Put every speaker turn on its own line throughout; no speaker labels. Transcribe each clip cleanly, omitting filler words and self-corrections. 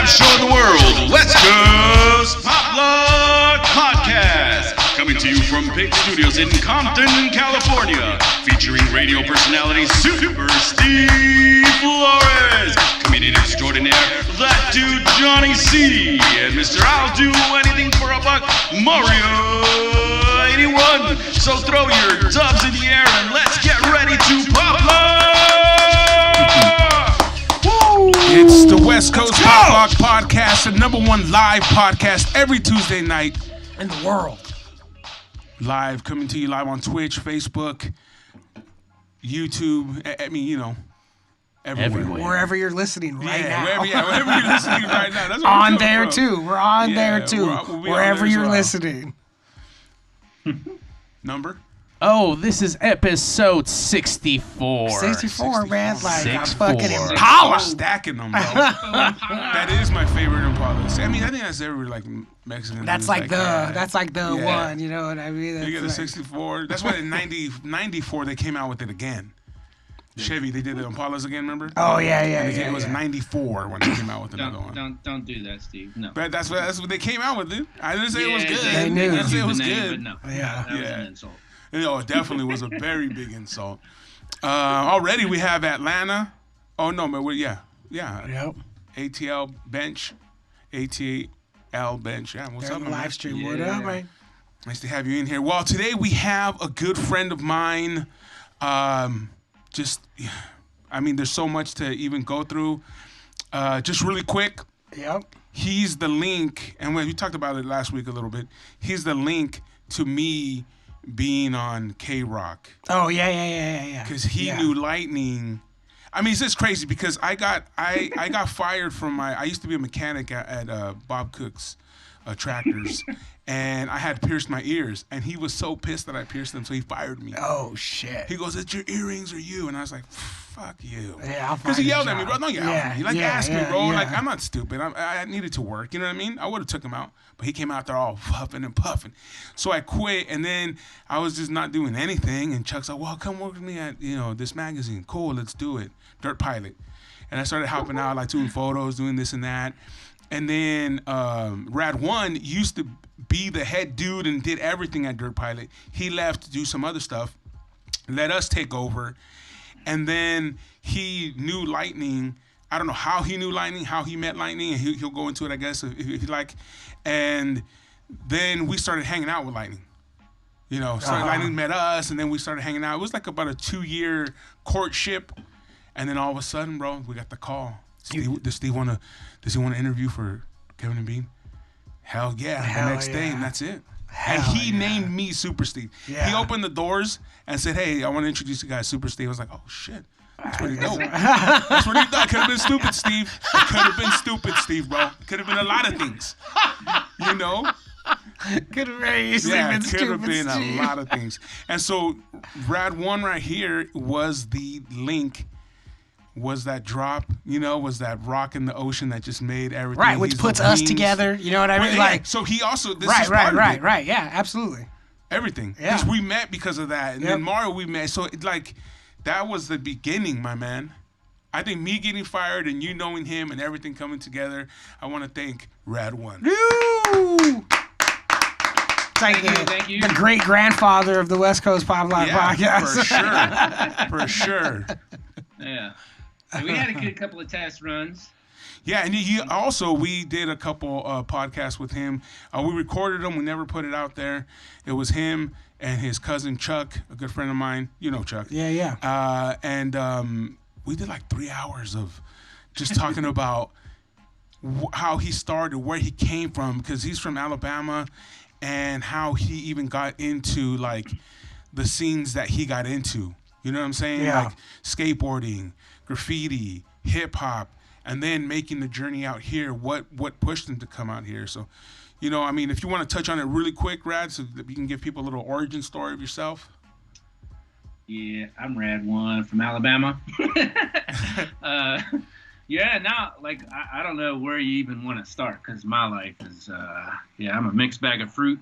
live show in the world, West Coast Pop Lock Podcast. Coming to you from Big Studios in Compton, California. Featuring radio personality Super Steve Flores, comedian extraordinaire, that dude Johnny C, and Mr. I'll Do Anything for a Buck, Mario 81. So throw your dubs in the air and let's get ready to pop lock!
It's the West Coast Pop Lock Podcast, the #1 live podcast every Tuesday night
in the world.
Live, coming to you live on Twitch, Facebook, YouTube. I mean, you know, everywhere.
Wherever you're listening right now.
Wherever you're listening right now. That's what
on there too. We're on there too. Wherever you're listening.
Number?
Oh, this is episode 64.
64, man. Like
64.
a fucking Impala.
I'm stacking them, bro. That is my favorite Impala. I mean, I think that's every like Mexican.
That's like the one, you know what I mean? That's
you get a
like,
64. That's why in 94 they came out with it again. Chevy, they did the Impalas again, remember?
Oh yeah.
It was 94 when they came out with another one.
Don't do that, Steve. No.
But that's what they came out with, dude. I didn't say it was good.
They knew.
I didn't say it was
the name,
good.
But no, that was an insult.
You know, it definitely was a very big insult. Already we have Atlanta. Oh no, but yeah.
Yep.
ATL bench. ATL bench. Yeah, what's up, man?
Live stream. What up, man?
Nice to have you in here. Well, today we have a good friend of mine. There's so much to even go through. Just really quick.
Yep.
He's the link, and we talked about it last week a little bit. He's the link to me being on K-Rock.
Oh, yeah.
Because he knew Lightning. I mean, it's just crazy because I got fired from I used to be a mechanic at Bob Cook's Tractors, and I had pierced my ears, and he was so pissed that I pierced them, so he fired me.
Oh, shit.
He goes, "It's your earrings or you?" And I was like, "Fuck you."
Yeah,
because he yelled at me, bro. Don't yell at me. Like, ask me, bro.
Yeah.
Like, I'm not stupid. I needed to work. You know what I mean? I would have took him out, but he came out there all huffing and puffing. So I quit, and then I was just not doing anything. And Chuck's like, "Well, come work with me at this magazine. Cool, let's do it. Dirt Pilot." And I started helping out, like doing photos, doing this and that. And then RAD1 used to be the head dude and did everything at Dirt Pilot. He left to do some other stuff, let us take over. And then he knew Lightning. I don't know how he knew Lightning, how he met Lightning, and he'll go into it, I guess, if you like. And then we started hanging out with Lightning. Lightning met us, and then we started hanging out. It was like about a 2-year courtship. And then all of a sudden, bro, we got the call. Does he want to interview for Kevin and Bean? Hell yeah. The next day, and that's it. And he named me Super Steve. Yeah. He opened the doors and said, "Hey, I want to introduce you guys, Super Steve." I was like, "Oh, shit. That's pretty dope." That's pretty dope. Could have been stupid, Steve. It could have been stupid, Steve, bro. Could have been a lot of things. You know?
Could have been
stupid,
Steve.
Could have been a lot of things. And so RAD1 right here was the link. Was that drop, was that rock in the ocean that just made everything.
Right, which puts us together, you know what I mean?
Like, so he also, this is part of it.
Right, yeah, absolutely.
Everything.
Yeah.
Because we met because of that. And then Mario, we met. So, that was the beginning, my man. I think me getting fired and you knowing him and everything coming together, I want to thank RAD1.
Woo!
Thank you.
The great-grandfather of the West Coast Pop Lock Podcast.
For sure.
Yeah. So we had a good couple of test runs.
Yeah, and we did a couple podcasts with him. We recorded them. We never put it out there. It was him and his cousin Chuck, a good friend of mine. You know Chuck.
Yeah.
And we did like 3 hours of just talking about how he started, where he came from, because he's from Alabama, and how he even got into like the scenes that he got into. You know what I'm saying?
Yeah.
Like skateboarding, graffiti, hip hop, and then making the journey out here. What pushed him to come out here? So, if you want to touch on it really quick, Rad, so that you can give people a little origin story of yourself.
Yeah, I'm RAD1 from Alabama. I don't know where you even want to start, because my life is, I'm a mixed bag of fruit.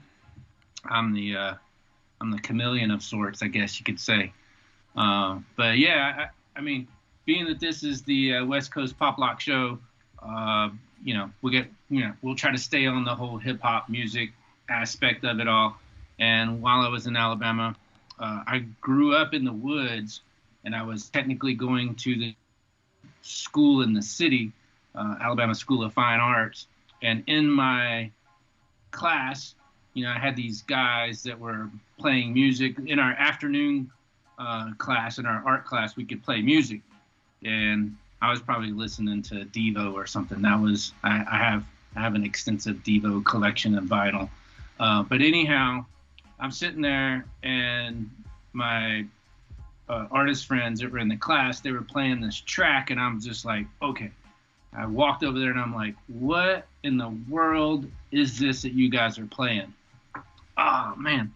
I'm the chameleon of sorts, I guess you could say. But yeah, I mean, being that this is the West Coast Pop Lock show, we'll try to stay on the whole hip hop music aspect of it all. And while I was in Alabama, I grew up in the woods, and I was technically going to the school in the city, Alabama School of Fine Arts. And in my class, I had these guys that were playing music. In our afternoon class, in our art class, we could play music. And I was probably listening to Devo or something. I have an extensive Devo collection of vinyl. But anyhow, I'm sitting there, and my artist friends that were in the class, they were playing this track, and I'm just like, okay. I walked over there, and I'm like, what in the world is this that you guys are playing? Oh, man.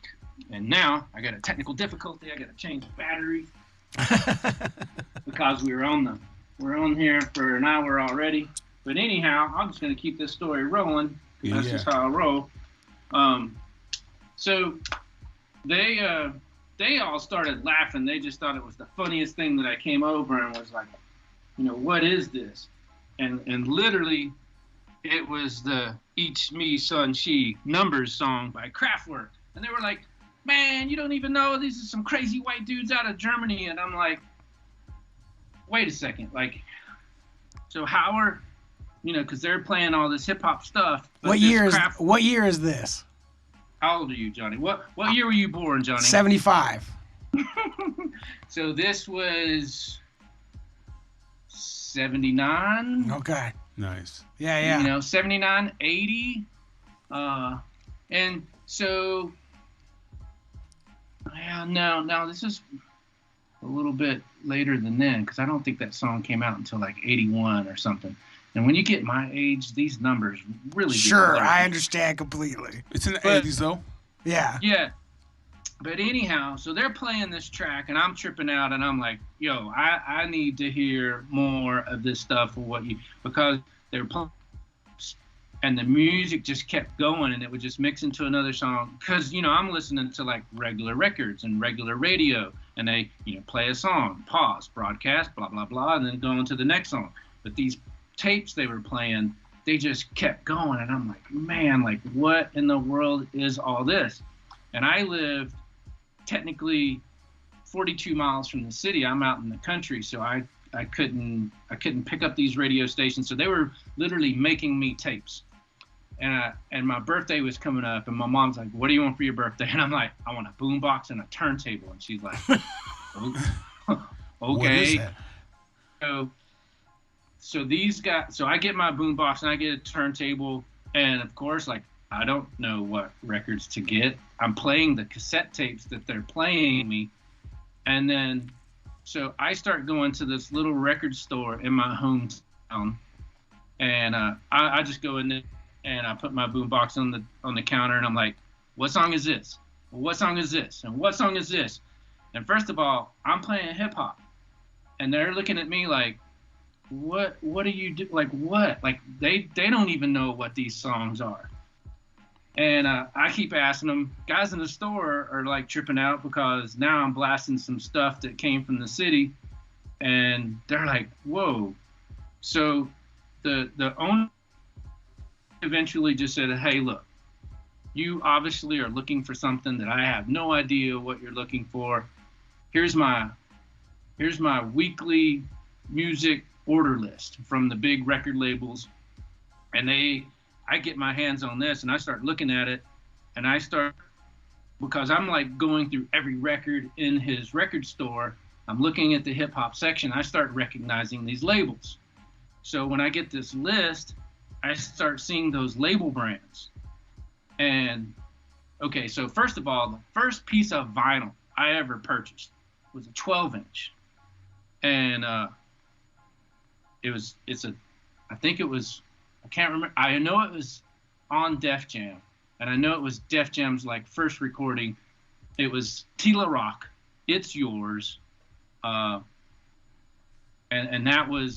And now I got a technical difficulty. I got to change the battery because we're on here for an hour already. But anyhow, I'm just going to keep this story rolling. That's just how I roll. So they all started laughing. They just thought it was the funniest thing that I came over and was like, what is this? And literally, it was the Each Me, Son, She Numbers song by Kraftwerk. And they were like, man, you don't even know, these are some crazy white dudes out of Germany. And I'm like, wait a second. Like, so how are, because they're playing all this hip hop stuff.
What year is this?
How old are you, Johnny? What year were you born, Johnny?
75.
So this was 79.
Okay.
Nice.
Yeah.
79, 80. And so, no, this is a little bit later than then, because I don't think that song came out until like 81 or something. And when you get my age, these numbers really
Sure,
get
I understand completely.
It's in the 80s, though.
Yeah.
Yeah. But anyhow, so they're playing this track, and I'm tripping out, and I'm like, yo, I need to hear more of this stuff because they were playing, and the music just kept going, and it would just mix into another song. Because, I'm listening to, like, regular records and regular radio, and they, play a song, pause, broadcast, blah, blah, blah, and then go into the next song. But these tapes they were playing, they just kept going, and I'm like, man, like, what in the world is all this? And I lived technically 42 miles from the city. I'm out in the country, so I couldn't pick up these radio stations. So they were literally making me tapes. And my birthday was coming up, and my mom's like, what do you want for your birthday? And I'm like, I want a boombox and a turntable. And she's like, okay.
What is that?
So I get my boombox and I get a turntable, and of course, like, I don't know what records to get. I'm playing the cassette tapes that they're playing me. And then, so I start going to this little record store in my hometown, and I just go in there and I put my boombox on the counter, and I'm like, what song is this? What song is this? And what song is this? And first of all, I'm playing hip hop, and they're looking at me like, what do you do? Like, what? Like, they don't even know what these songs are. And I keep asking them. Guys in the store are like tripping out because now I'm blasting some stuff that came from the city, and they're like, whoa. So the owner eventually just said, hey, look, you obviously are looking for something that I have no idea what you're looking for. Here's my weekly music order list from the big record labels, and I get my hands on this, and I start looking at it, and because I'm like going through every record in his record store, I'm looking at the hip hop section, I start recognizing these labels. So when I get this list, I start seeing those label brands. And okay, so first of all, the first piece of vinyl I ever purchased was a 12-inch. And I can't remember. I know it was on Def Jam, and I know it was Def Jam's like first recording. It was Tila Rock, It's Yours, and that was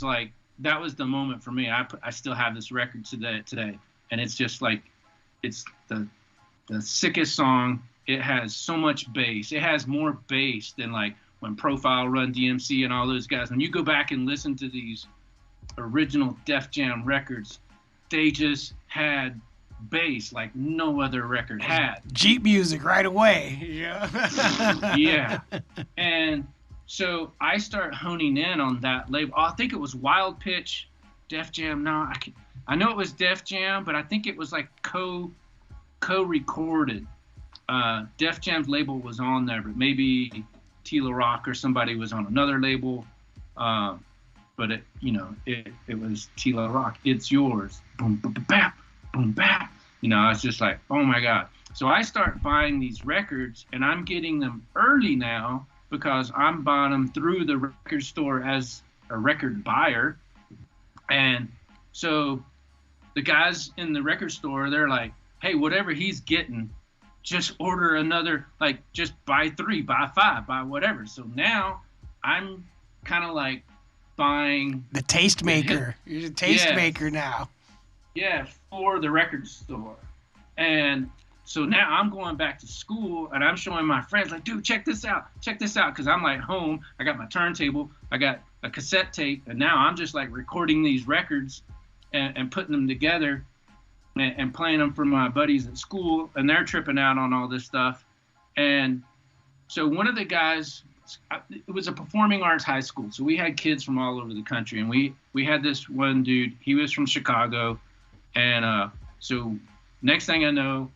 the moment for me. I still have this record today, and it's just like, it's the sickest song. It has so much bass. It has more bass than like when Profile, Run DMC, and all those guys. When you go back and listen to these original Def Jam records, they just had bass like no other record had.
Jeep music right away. Yeah.
Yeah. And so I start honing in on that label. Oh, I think it was Wild Pitch, Def Jam. No, I know it was Def Jam, but I think it was like co-recorded. Def Jam's label was on there, but maybe Tila Rock or somebody was on another label. But it was Tila Rock. It's yours. Boom, boom, boom, bap, boom, bap. I was just like, oh my God. So I start buying these records, and I'm getting them early now because I'm buying them through the record store as a record buyer. And so the guys in the record store, they're like, hey, whatever he's getting, just order another, like just buy 3, buy 5, buy whatever. So now I'm kind of like buying
the tastemaker. You're a tastemaker now.
Yeah, for the record store. And so now I'm going back to school and I'm showing my friends like, dude, check this out. Cause I'm like home, I got my turntable, I got a cassette tape, and now I'm just like recording these records and putting them together and playing them for my buddies at school, and they're tripping out on all this stuff. And so one of the guys, it was a performing arts high school, so we had kids from all over the country, and we had this one dude, he was from Chicago, and so next thing I know,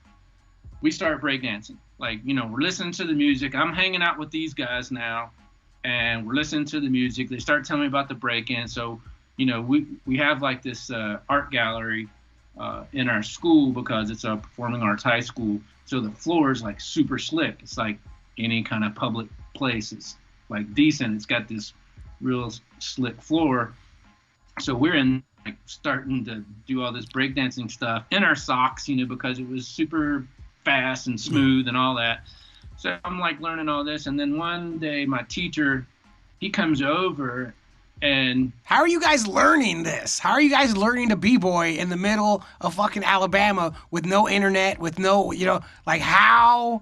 we start breakdancing. Like, we're listening to the music. I'm hanging out with these guys now, and we're listening to the music. They start telling me about the break-in. So, we have like this art gallery in our school because it's a performing arts high school. So the floor is like super slick. It's like any kind of public place. It's like decent. It's got this real slick floor. So we're in like starting to do all this breakdancing stuff in our socks, because it was super fast and smooth and all that. So I'm like learning all this. And then one day my teacher, he comes over. And
how are you guys learning this? How are you guys learning to b-boy in the middle of fucking Alabama with no internet, with no, like how,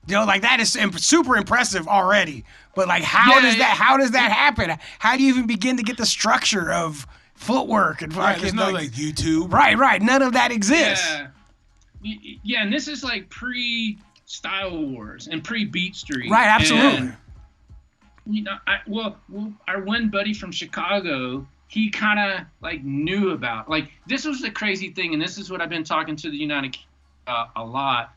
like that is super impressive already. But like, how does that happen? How do you even begin to get the structure of footwork and fucking?
Right, there's no like YouTube.
Right. None of that exists.
Yeah, and this is like pre-Style Wars and pre-Beat Street.
Right, absolutely.
And, our one buddy from Chicago, he kind of like knew about, like, this was the crazy thing, and this is what I've been talking to the United a lot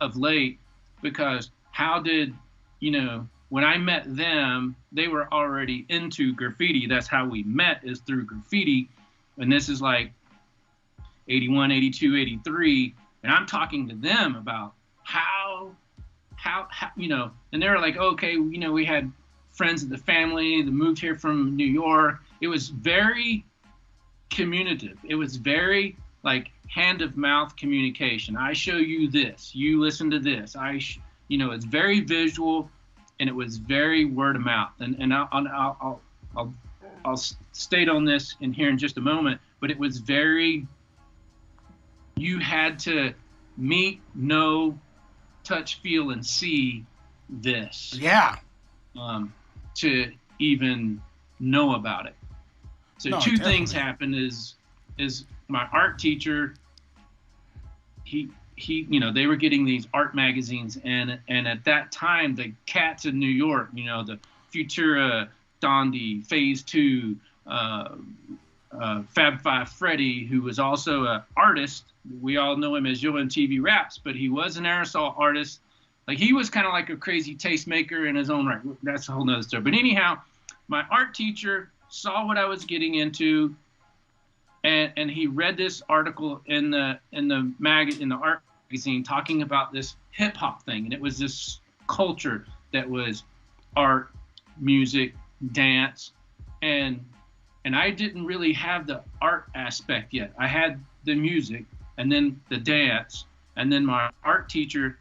of late, because how did, when I met them, they were already into graffiti. That's how we met, is through graffiti. And this is like 81, 82, 83, and I'm talking to them about how, and they were like, okay, we had friends of the family that moved here from New York. It was very communicative. It was very like hand of mouth communication. I show you this, you listen to this. It's very visual, and it was very word of mouth. And I'll state on this in here in just a moment, but it was very, you had to meet, know, touch, feel, and see this.
Yeah.
To even know about it. So two
definitely.
things happened is my art teacher, he they were getting these art magazines, and at that time the cats in New York, the Futura, Dondi, Phase 2, Fab Five Freddy, who was also an artist. We all know him as Yo MTV Raps, but he was an aerosol artist. Like, he was kind of like a crazy tastemaker in his own right. That's a whole nother story. But anyhow, my art teacher saw what I was getting into, and he read this article in the art magazine talking about this hip hop thing, and it was this culture that was art, music, dance, and I didn't really have the art aspect yet. I had the music, and then the dance, and then my art teacher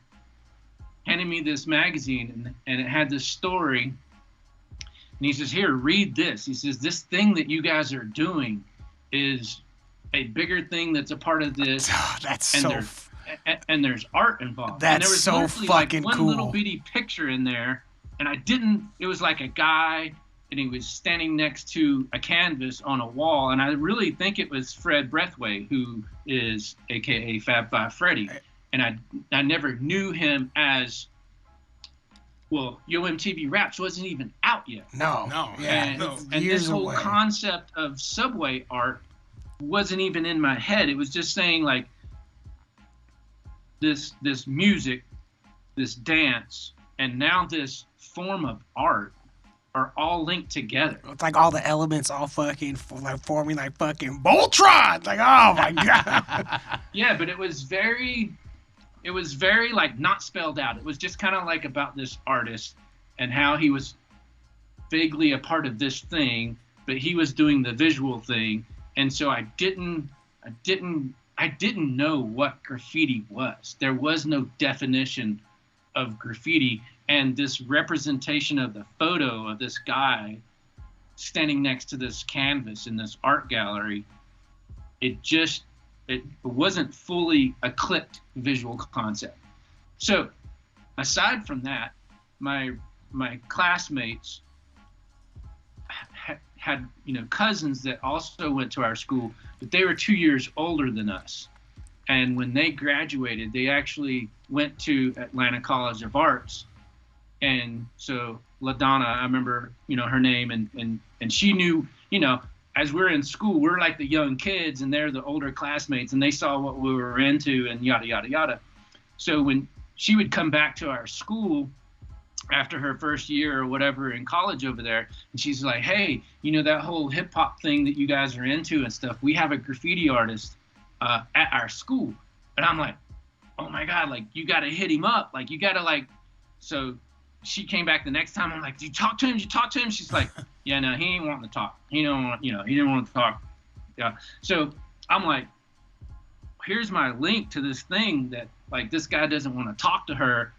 handed me this magazine, and it had this story, and he says, here, read this. He says, this thing that you guys are doing is a bigger thing that's a part of this.
Oh, that's so.
And there's art involved.
That's
and there was
so fucking
like one
cool.
little bitty picture in there, and it was like a guy and he was standing next to a canvas on a wall, and I really think it was Fred Breathway, who is AKA Fab Five Freddy, and I never knew him as, well, Yo MTV Raps wasn't even out yet.
No. Yeah.
And this whole concept of subway art wasn't even in my head. It was just saying like this music, this dance, and now this form of art are all linked together.
It's like all the elements all fucking like forming like fucking Voltron. Like, oh my god.
Yeah, but it was very like not spelled out. It was just kind of like about this artist and how he was vaguely a part of this thing, but he was doing the visual thing. And so I didn't know what graffiti was. There was no definition of graffiti. And this representation of the photo of this guy standing next to this canvas in this art gallery, it wasn't fully a clipped visual concept. So aside from that, my classmates had cousins that also went to our school, but they were 2 years older than us. And when they graduated, they actually went to Atlanta College of Arts. And so LaDonna, I remember, her name, and she knew, as we're in school, we're like the young kids and they're the older classmates, and they saw what we were into and yada, yada, yada. So when she would come back to our school after her first year or whatever in college over there, and she's like, hey, that whole hip hop thing that you guys are into and stuff, we have a graffiti artist at our school. And I'm like, oh my God, like, you got to hit him up. Like, you got to like, so she came back the next time. I'm like, did you talk to him? Did you talk to him? She's like, yeah, no, he ain't wanting to talk. He didn't want to talk. Yeah. So I'm like, here's my link to this thing that like this guy doesn't want to talk to her.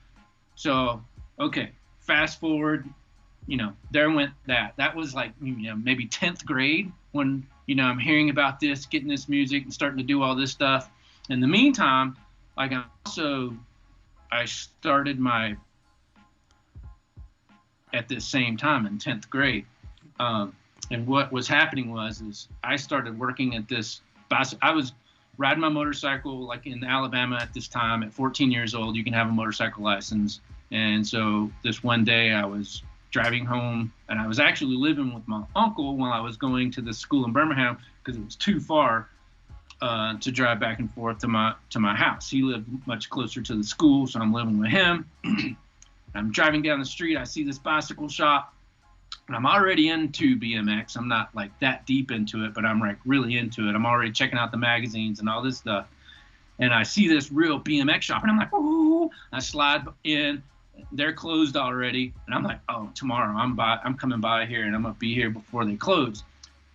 So, okay, fast forward, there went that. That was like, maybe 10th grade when, I'm hearing about this, getting this music and starting to do all this stuff. In the meantime, like I started at this same time in 10th grade. And what was happening is I started working at this, I was riding my motorcycle like in Alabama at this time. At 14 years old, you can have a motorcycle license. And so this one day I was driving home, and I was actually living with my uncle while I was going to the school in Birmingham because it was too far to drive back and forth to my house. He lived much closer to the school, so I'm living with him. I'm driving down the street. I see this bicycle shop, and I'm already into BMX. I'm not like that deep into it, but I'm like really into it. I'm already checking out the magazines and all this stuff. And I see this real BMX shop, and I'm like, ooh! I slide in. They're closed already, and I'm like, oh, tomorrow I'm coming by here, and I'm gonna be here before they close.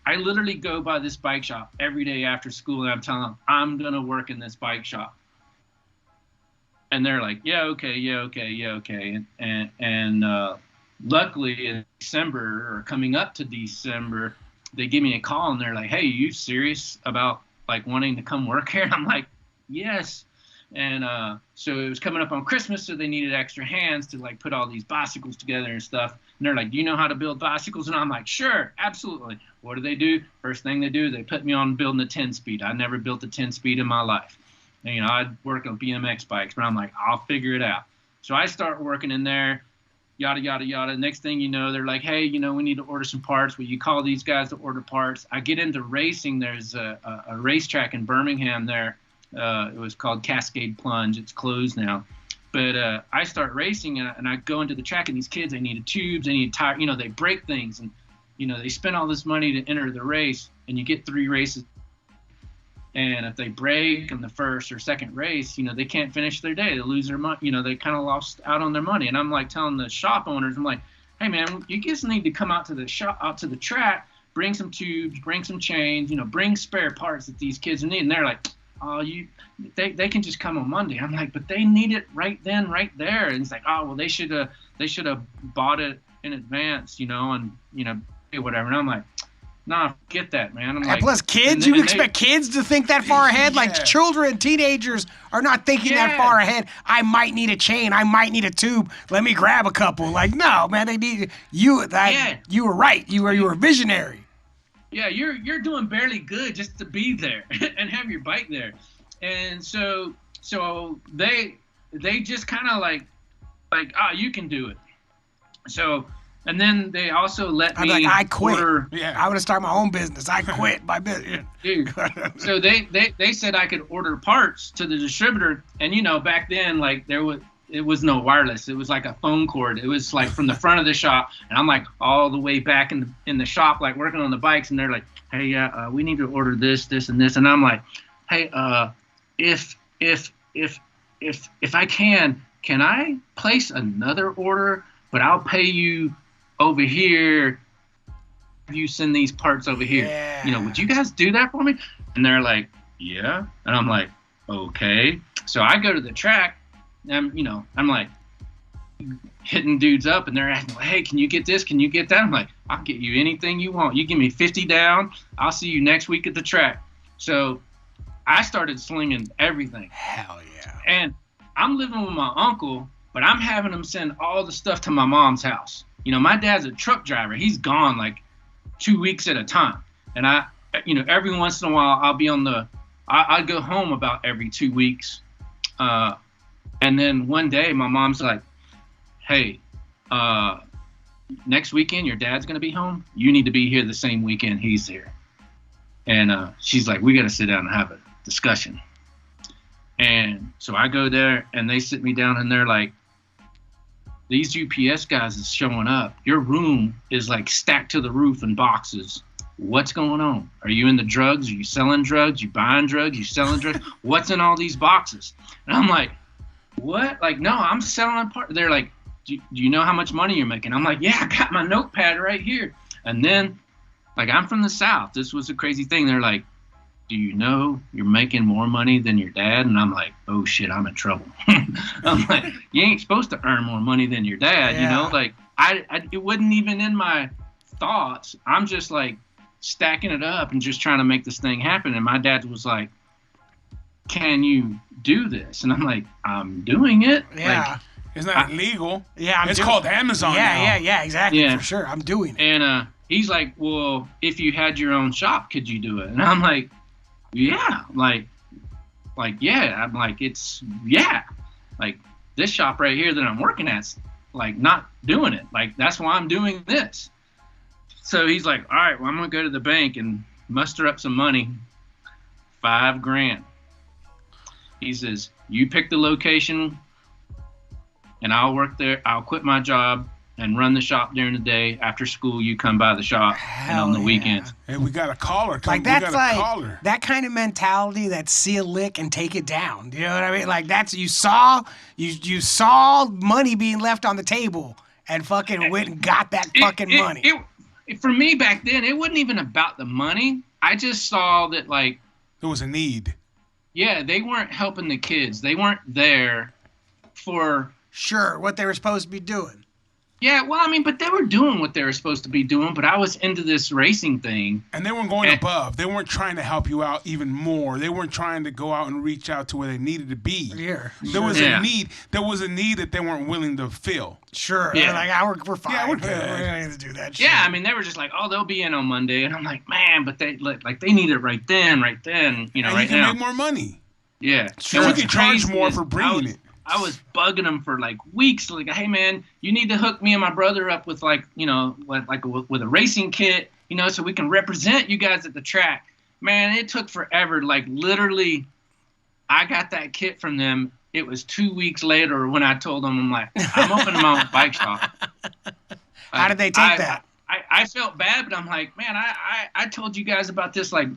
I literally go by this bike shop every day after school, and I'm telling them I'm gonna work in this bike shop. And they're like, yeah, okay. And luckily in December, or coming up to December, they give me a call, and they're like, hey, are you serious about like wanting to come work here? And I'm like, yes. And so it was coming up on Christmas, so they needed extra hands to like put all these bicycles together and stuff. And they're like, do you know how to build bicycles? And I'm like, sure, absolutely. What do? First thing they do, they put me on building a 10-speed. I never built a 10-speed in my life. And, I'd work on BMX bikes, but I'm like, I'll figure it out. So I start working in there, yada, yada, yada. Next thing you know, they're like, hey, we need to order some parts. Will you call these guys to order parts? I get into racing. There's a racetrack in Birmingham there. It was called Cascade Plunge. It's closed now. But I start racing, and I go into the track, and these kids, they needed tubes, they needed tires. They break things, and, they spend all this money to enter the race, and you get 3 races. And if they break in the first or second race, they can't finish their day. They lose their money. They kind of lost out on their money. And I'm like telling the shop owners, I'm like, hey, man, you guys need to come out to the shop, out to the track, bring some tubes, bring some chains, bring spare parts that these kids need. And they're like, oh, they can just come on Monday. I'm like, but they need it right then, right there. And it's like, oh, well, they should have bought it in advance, and whatever. And I'm like, nah, get that, man. I'm
And
like,
plus, kids, you expect kids to think that far ahead? Like,
Yeah.
children, teenagers are not thinking that
Yeah.
far ahead. I might need a chain. I might need a tube. Let me grab a couple. Like, no, man, they need you.
Yeah.
You were right. You were a visionary.
yeah, you're doing barely good just to be there and have your bike there. And so they just kind of like, you can do it. So, and then they also let
I'm
me
like, I quit.
order.
Yeah.
I want to start my own business. I quit my business.
Dude. So they said I could order parts to the distributor, and back then it was no wireless. It was like a phone cord. It was like from the front of the shop, and I'm like all the way back in the shop, like working on the bikes, and they're like, hey, yeah, we need to order this, and this, and I'm like, hey, if I can I place another order, but I'll pay you over here. You send these parts over here.
Yeah.
Would you guys do that for me? And they're like, yeah. And I'm like, okay. So I go to the track, and I'm like hitting dudes up, and they're asking, hey, can you get this? Can you get that? I'm like, I'll get you anything you want. You give me 50 down. I'll see you next week at the track. So I started slinging everything.
Hell yeah.
And I'm living with my uncle, but I'm having him send all the stuff to my mom's house. My dad's a truck driver. He's gone like 2 weeks at a time. And I, every once in a while I'll be I go home about every 2 weeks. And then one day my mom's like, hey, next weekend your dad's going to be home. You need to be here the same weekend he's here. And she's like, we got to sit down and have a discussion. And so I go there, and they sit me down, and they're like, these UPS guys is showing up. Your room is like stacked to the roof in boxes. What's going on? Are you into drugs? Are you selling drugs? You buying drugs? You selling drugs? What's in all these boxes? And I'm like, what? Like, no, I'm selling a part. They're like, do you know how much money you're making? I'm like, yeah, I got my notepad right here. And then, like, I'm from the South. This was a crazy thing. They're like, do you know you're making more money than your dad? And I'm like, oh shit, I'm in trouble. I'm like, you ain't supposed to earn more money than your dad,
Yeah.
Like, it wasn't even in my thoughts. I'm just like stacking it up and just trying to make this thing happen. And my dad was like, can you do this? And I'm like, I'm doing it.
Yeah.
Like,
It's not illegal.
Yeah.
It's called Amazon now.
Yeah, exactly.
Yeah.
For sure. I'm doing it.
and he's like, well, if you had your own shop, could you do it? And I'm like, yeah, like, yeah. I'm like, like this shop right here that I'm working at's like not doing it. Like, that's why I'm doing this. So he's like, all right, well, I'm going to go to the bank and muster up some money, $5,000. He says, you pick the location and I'll work there. I'll quit my job and run the shop during the day. After school, you come by the shop and on the
Hell
weekends.
Hey, we got a caller.
Like,
we
that's
got a
like
caller.
that kind of mentality that see a lick and take it down. You know what I mean? Like, that's you saw money being left on the table and fucking went and got that fucking money.
For me back then, it wasn't even about the money. I just saw that, like,
There was a need.
yeah, they weren't helping the kids. They weren't there for.
Sure, what they were supposed to be doing.
Yeah, well, I mean, but they were doing what they were supposed to be doing. But I was into this racing thing.
And they weren't going above. They weren't trying to help you out even more. They weren't trying to go out and reach out to where they needed to be.
Here.
There was
Yeah.
a need. There was a need that they weren't willing to fill.
Sure.
Yeah.
They're like, we're fine.
Yeah, we're good.
We don't need to do that shit.
Yeah, I mean, they were just like, oh, they'll be in on Monday, and I'm like, man, but they need it right then,
And
right
you can
now.
make more money.
Yeah,
And we
what's
can charge
crazy
more
is
for bringing it.
I was bugging them for like weeks. Like, hey man, you need to hook me and my brother up with with a racing kit, so we can represent you guys at the track. Man, it took forever. Like, literally, I got that kit from them. It was 2 weeks later when I told them, I'm like, I'm opening my own bike shop.
How did they take that?
I felt bad, but I'm like, man, I told you guys about this like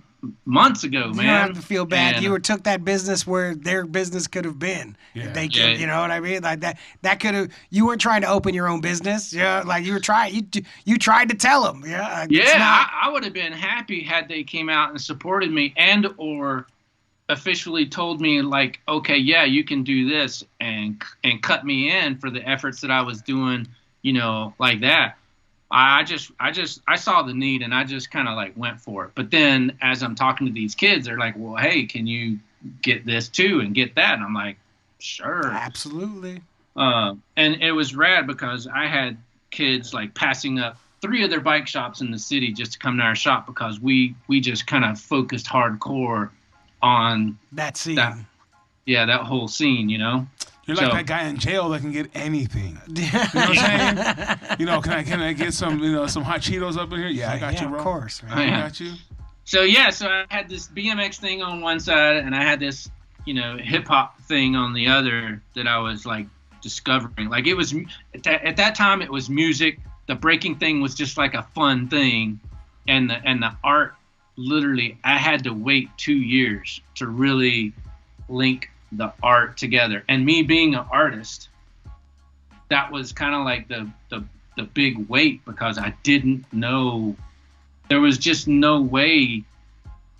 months ago, man.
You don't have to feel bad.
And,
You took that business where their business could have been.
Yeah.
They could,
Yeah.
you know what I mean? Like that could have. You weren't trying to open your own business. Yeah, like you were trying. You tried to tell them. Yeah.
I would have been happy had they came out and supported me and or officially told me like, okay, yeah, you can do this and cut me in for the efforts that I was doing, like that. I saw the need and I just kind of like went for it. But then as I'm talking to these kids, they're like, well, hey, can you get this too and get that? And I'm like, sure.
Absolutely.
And it was rad because I had kids like passing up 3 of their bike shops in the city just to come to our shop because we just kind of focused hardcore on
that scene.
That whole scene, you know.
You're like that guy in jail that can get anything. You know what I'm saying? You know, can I get some some hot Cheetos up in here? Yeah, I got you, bro.
Of course, man.
I got you.
So I had this BMX thing on one side and I had this, hip hop thing on the other that I was like discovering. Like it was at that time it was music. The breaking thing was just like a fun thing, and the art. Literally, I had to wait 2 years to really link the art together. And me being an artist, that was kind of like the big weight because I didn't know. There was just no way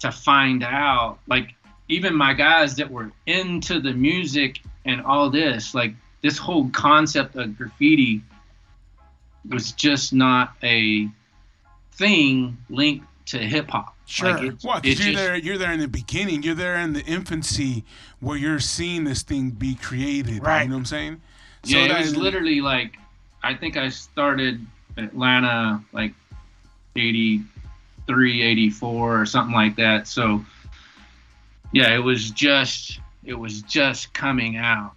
to find out. Like even my guys that were into the music and all this, like this whole concept of graffiti was just not a thing linked to hip hop.
Sure.
Well, because you're there in the beginning. You're there in the infancy where you're seeing this thing be created.
Right.
You know what I'm saying? So
Yeah, it was literally like, I think I started Atlanta like 83, 84 or something like that. So yeah, it was just coming out.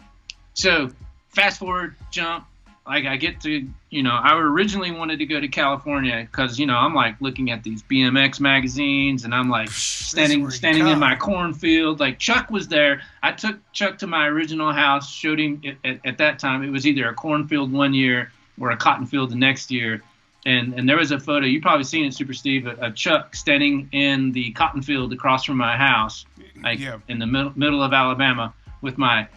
So fast forward, jump. Like I get to, I originally wanted to go to California because, I'm like looking at these BMX magazines and I'm like standing in my cornfield. Like Chuck was there. I took Chuck to my original house, showed him at that time. It was either a cornfield one year or a cotton field the next year. And there was a photo, you've probably seen it, Super Steve, of Chuck standing in the cotton field across from my house, in the middle of Alabama with my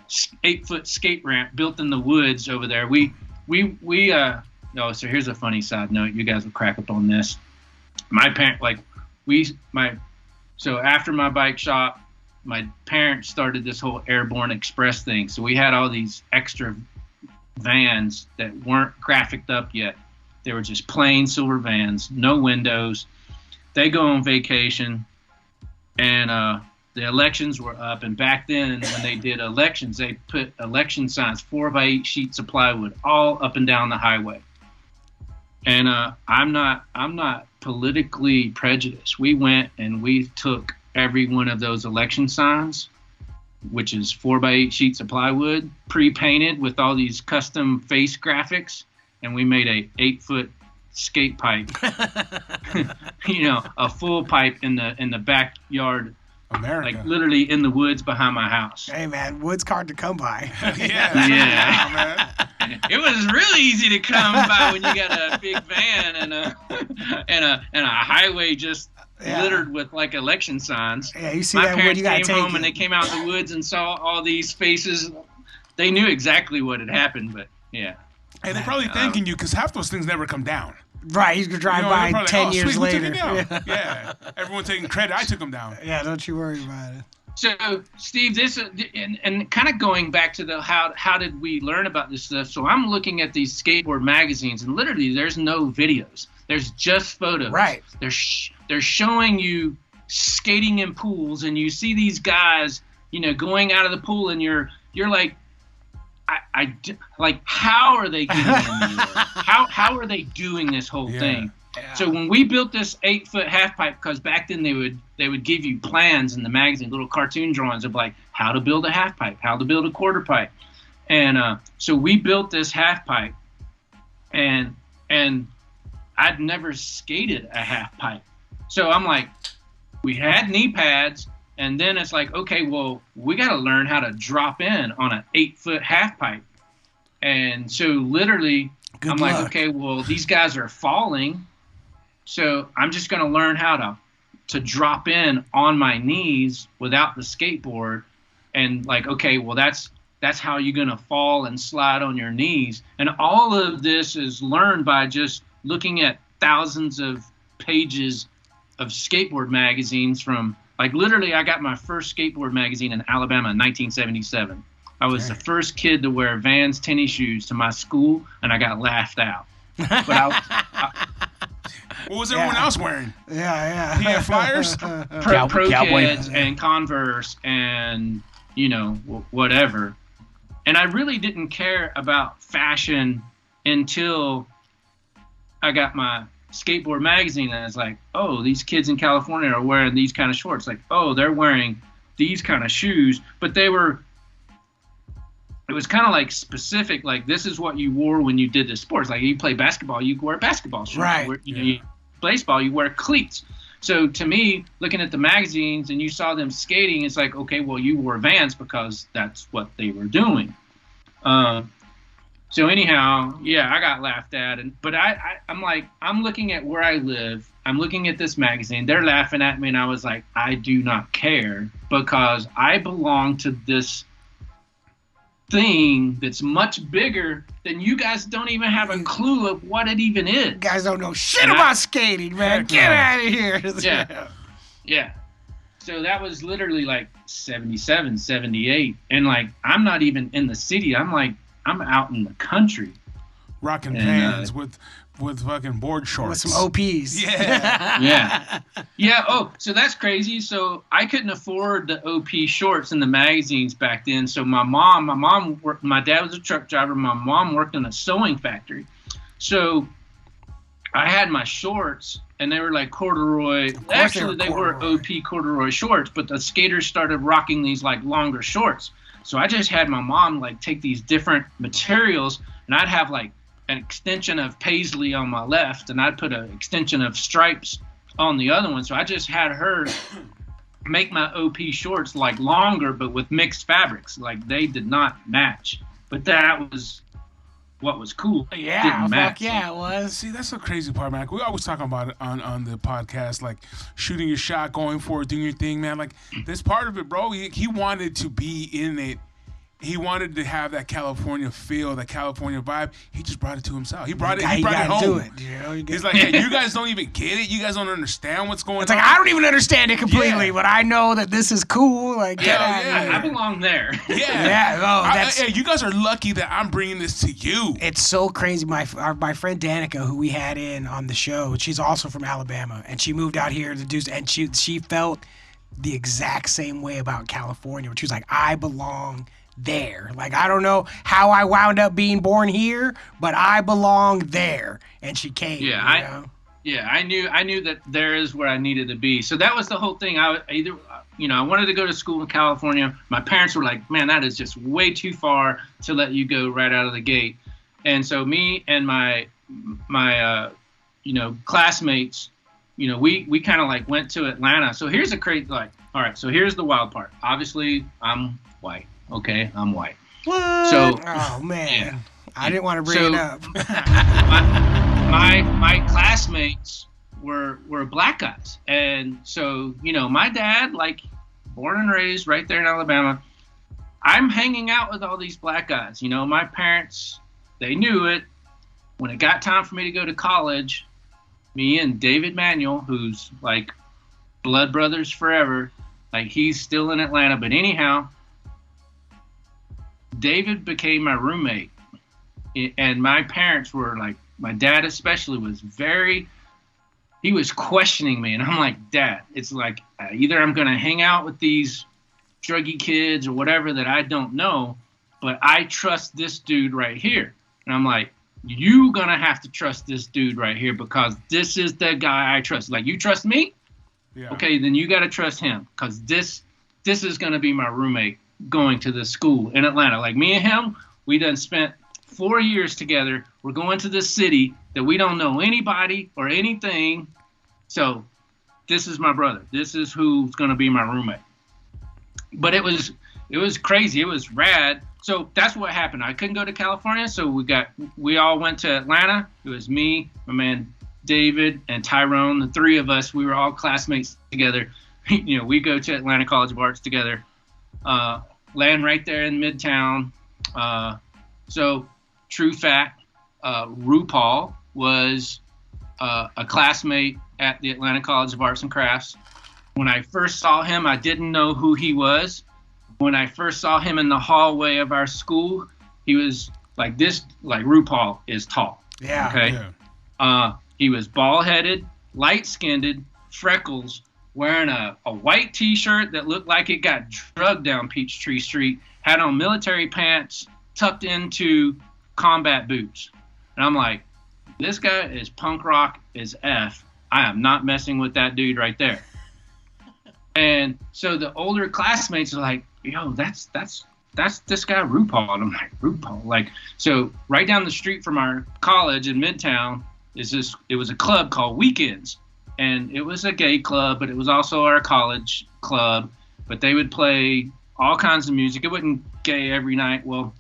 8-foot skate ramp built in the woods over there. So here's a funny side note. You guys will crack up on this. So after my bike shop, my parents started this whole Airborne Express thing. So we had all these extra vans that weren't graphicked up yet. They were just plain silver vans, no windows. They go on vacation, and the elections were up. And back then, when they did elections, they put election signs, 4x8 sheets of plywood, all up and down the highway. And I'm not politically prejudiced. We went and we took every one of those election signs, which is 4x8 sheets of plywood, pre-painted with all these custom face graphics, and we made a 8-foot skate pipe, a full pipe in the backyard,
America.
like literally in the woods behind my house.
Hey man, wood's hard to come by.
Yeah. It was really easy to come by when you got a big van and a highway just littered with like election signs.
Yeah, you see
my
that wood,
parents
you gotta
came
take
home
it.
and they came out in the woods and saw all these faces. They knew exactly what had happened, but yeah.
Hey, they're probably thanking you because half those things never come down.
Right, he's gonna drive by
probably
10
like,
years
sweet, who
later.
took it down? Yeah, everyone taking credit. I took them down.
Yeah, don't you worry about it.
So, Steve, this and kind of going back to the how did we learn about this stuff? So I'm looking at these skateboard magazines, and literally there's no videos. There's just photos.
Right.
They're showing you skating in pools, and you see these guys, going out of the pool, and you're like, like, how are they getting in the air? How are they doing this whole thing? Yeah. So when we built this 8-foot half pipe, because back then they would give you plans in the magazine, little cartoon drawings of like how to build a half pipe, how to build a quarter pipe, and so we built this half pipe, and I'd never skated a half pipe, so I'm like, we had knee pads, and then it's like, okay, well, we got to learn how to drop in on an 8-foot half pipe, and so literally, I'm like, okay, well, these guys are falling. So I'm just going to learn how to drop in on my knees without the skateboard, and like, okay, well that's how you're going to fall and slide on your knees. And all of this is learned by just looking at thousands of pages of skateboard magazines from, like, literally I got my first skateboard magazine in Alabama in 1977. I was the first kid to wear Vans tennis shoes to my school, and I got laughed out. But
What was everyone else wearing?
Yeah.
He had flyers?
Pro
Cowboy.
Kids and Converse and, whatever. And I really didn't care about fashion until I got my skateboard magazine, and I was like, oh, these kids in California are wearing these kind of shorts. Like, oh, they're wearing these kind of shoes. But it was kind of like specific, like this is what you wore when you did the sports. Like you play basketball, you wear basketball shoes.
Right.
You baseball, you wear cleats. So to me, looking at the magazines and you saw them skating, it's like, okay, well, you wore Vans because that's what they were doing. So anyhow, I got laughed at. But I'm like, I'm looking at where I live. I'm looking at this magazine. They're laughing at me. And I was like, I do not care because I belong to this thing that's much bigger than you guys don't even have a clue of what it even is.
You guys don't know shit about skating, man. Get out of here.
Yeah. So that was literally like 77, 78. And like, I'm not even in the city. I'm out in the country.
Rocking Vans with fucking board shorts.
With some OPs.
Yeah.
Yeah. Oh, so that's crazy. So I couldn't afford the OP shorts in the magazines back then. So my dad was a truck driver. My mom worked in a sewing factory. So I had my shorts and they were like corduroy. Actually, they were OP corduroy shorts, but the skaters started rocking these like longer shorts. So I just had my mom like take these different materials and I'd have like an extension of paisley on my left and I'd put an extension of stripes on the other one. So I just had her make my OP shorts like longer but with mixed fabrics. Like they did not match. But that was what was cool.
Yeah, fuck yeah, it was.
See, that's the crazy part, man. We always talk about it on the podcast, like shooting your shot, going for it, doing your thing, man. Like this part of it, bro. He wanted to be in it. He wanted to have that California feel, that California vibe. He just brought it to himself. He brought it home.
Do it,
He's like, hey, you guys don't even get it. You guys don't understand what's going on.
It's like, I don't even understand it completely, but I know that this is cool. Like,
I belong there.
Yeah. Hey, you guys are lucky that I'm bringing this to you.
It's so crazy. My friend Danica, who we had in on the show, she's also from Alabama, and she moved out here to do, and she felt the exact same way about California, where she was like, I belong there. Like, I don't know how I wound up being born here, but I belong there. And she came.
I knew that there is where I needed to be. So that was the whole thing. I wanted to go to school in California. My parents were like, man, that is just way too far to let you go right out of the gate. And so me and my classmates, we kind of like went to Atlanta. So here's a crazy, like, all right, so here's the wild part. Obviously, I'm white. Okay, I'm white.
What?
So,
oh man, I didn't want to bring it up.
my classmates were black guys, and so my dad, like, born and raised right there in Alabama. I'm hanging out with all these black guys. My parents, they knew it. When it got time for me to go to college, me and David Manuel, who's like blood brothers forever, like he's still in Atlanta, but anyhow. David became my roommate, and my parents were like, my dad especially he was questioning me, and I'm like, Dad, it's like either I'm going to hang out with these druggy kids or whatever that I don't know, but I trust this dude right here. And I'm like, you going to have to trust this dude right here because this is the guy I trust. Like, you trust me? Yeah. Okay, then you got to trust him because this is going to be my roommate going to the school in Atlanta. Like, me and him, we done spent 4 years together. We're going to this city that we don't know anybody or anything. So this is my brother. This is who's going to be my roommate. But it was crazy. It was rad. So that's what happened. I couldn't go to California. So we all went to Atlanta. It was me, my man David, and Tyrone. The three of us, we were all classmates together. We go to Atlanta College of Arts together. Land right there in Midtown. So, true fact, RuPaul was a classmate at the Atlanta College of Arts and Crafts. When I first saw him, I didn't know who he was. When I first saw him in the hallway of our school, he was like this, like RuPaul is tall.
Yeah.
Okay.
Yeah.
He was bald-headed, light-skinned, freckles, wearing a white T-shirt that looked like it got drugged down Peachtree Street, had on military pants tucked into combat boots. And I'm like, this guy is punk rock as F. I am not messing with that dude right there. And so the older classmates are like, yo, that's this guy RuPaul. And I'm like, RuPaul? Like, so right down the street from our college in Midtown it was a club called Weekends. And it was a gay club, but it was also our college club. But they would play all kinds of music. It wasn't gay every night. Well,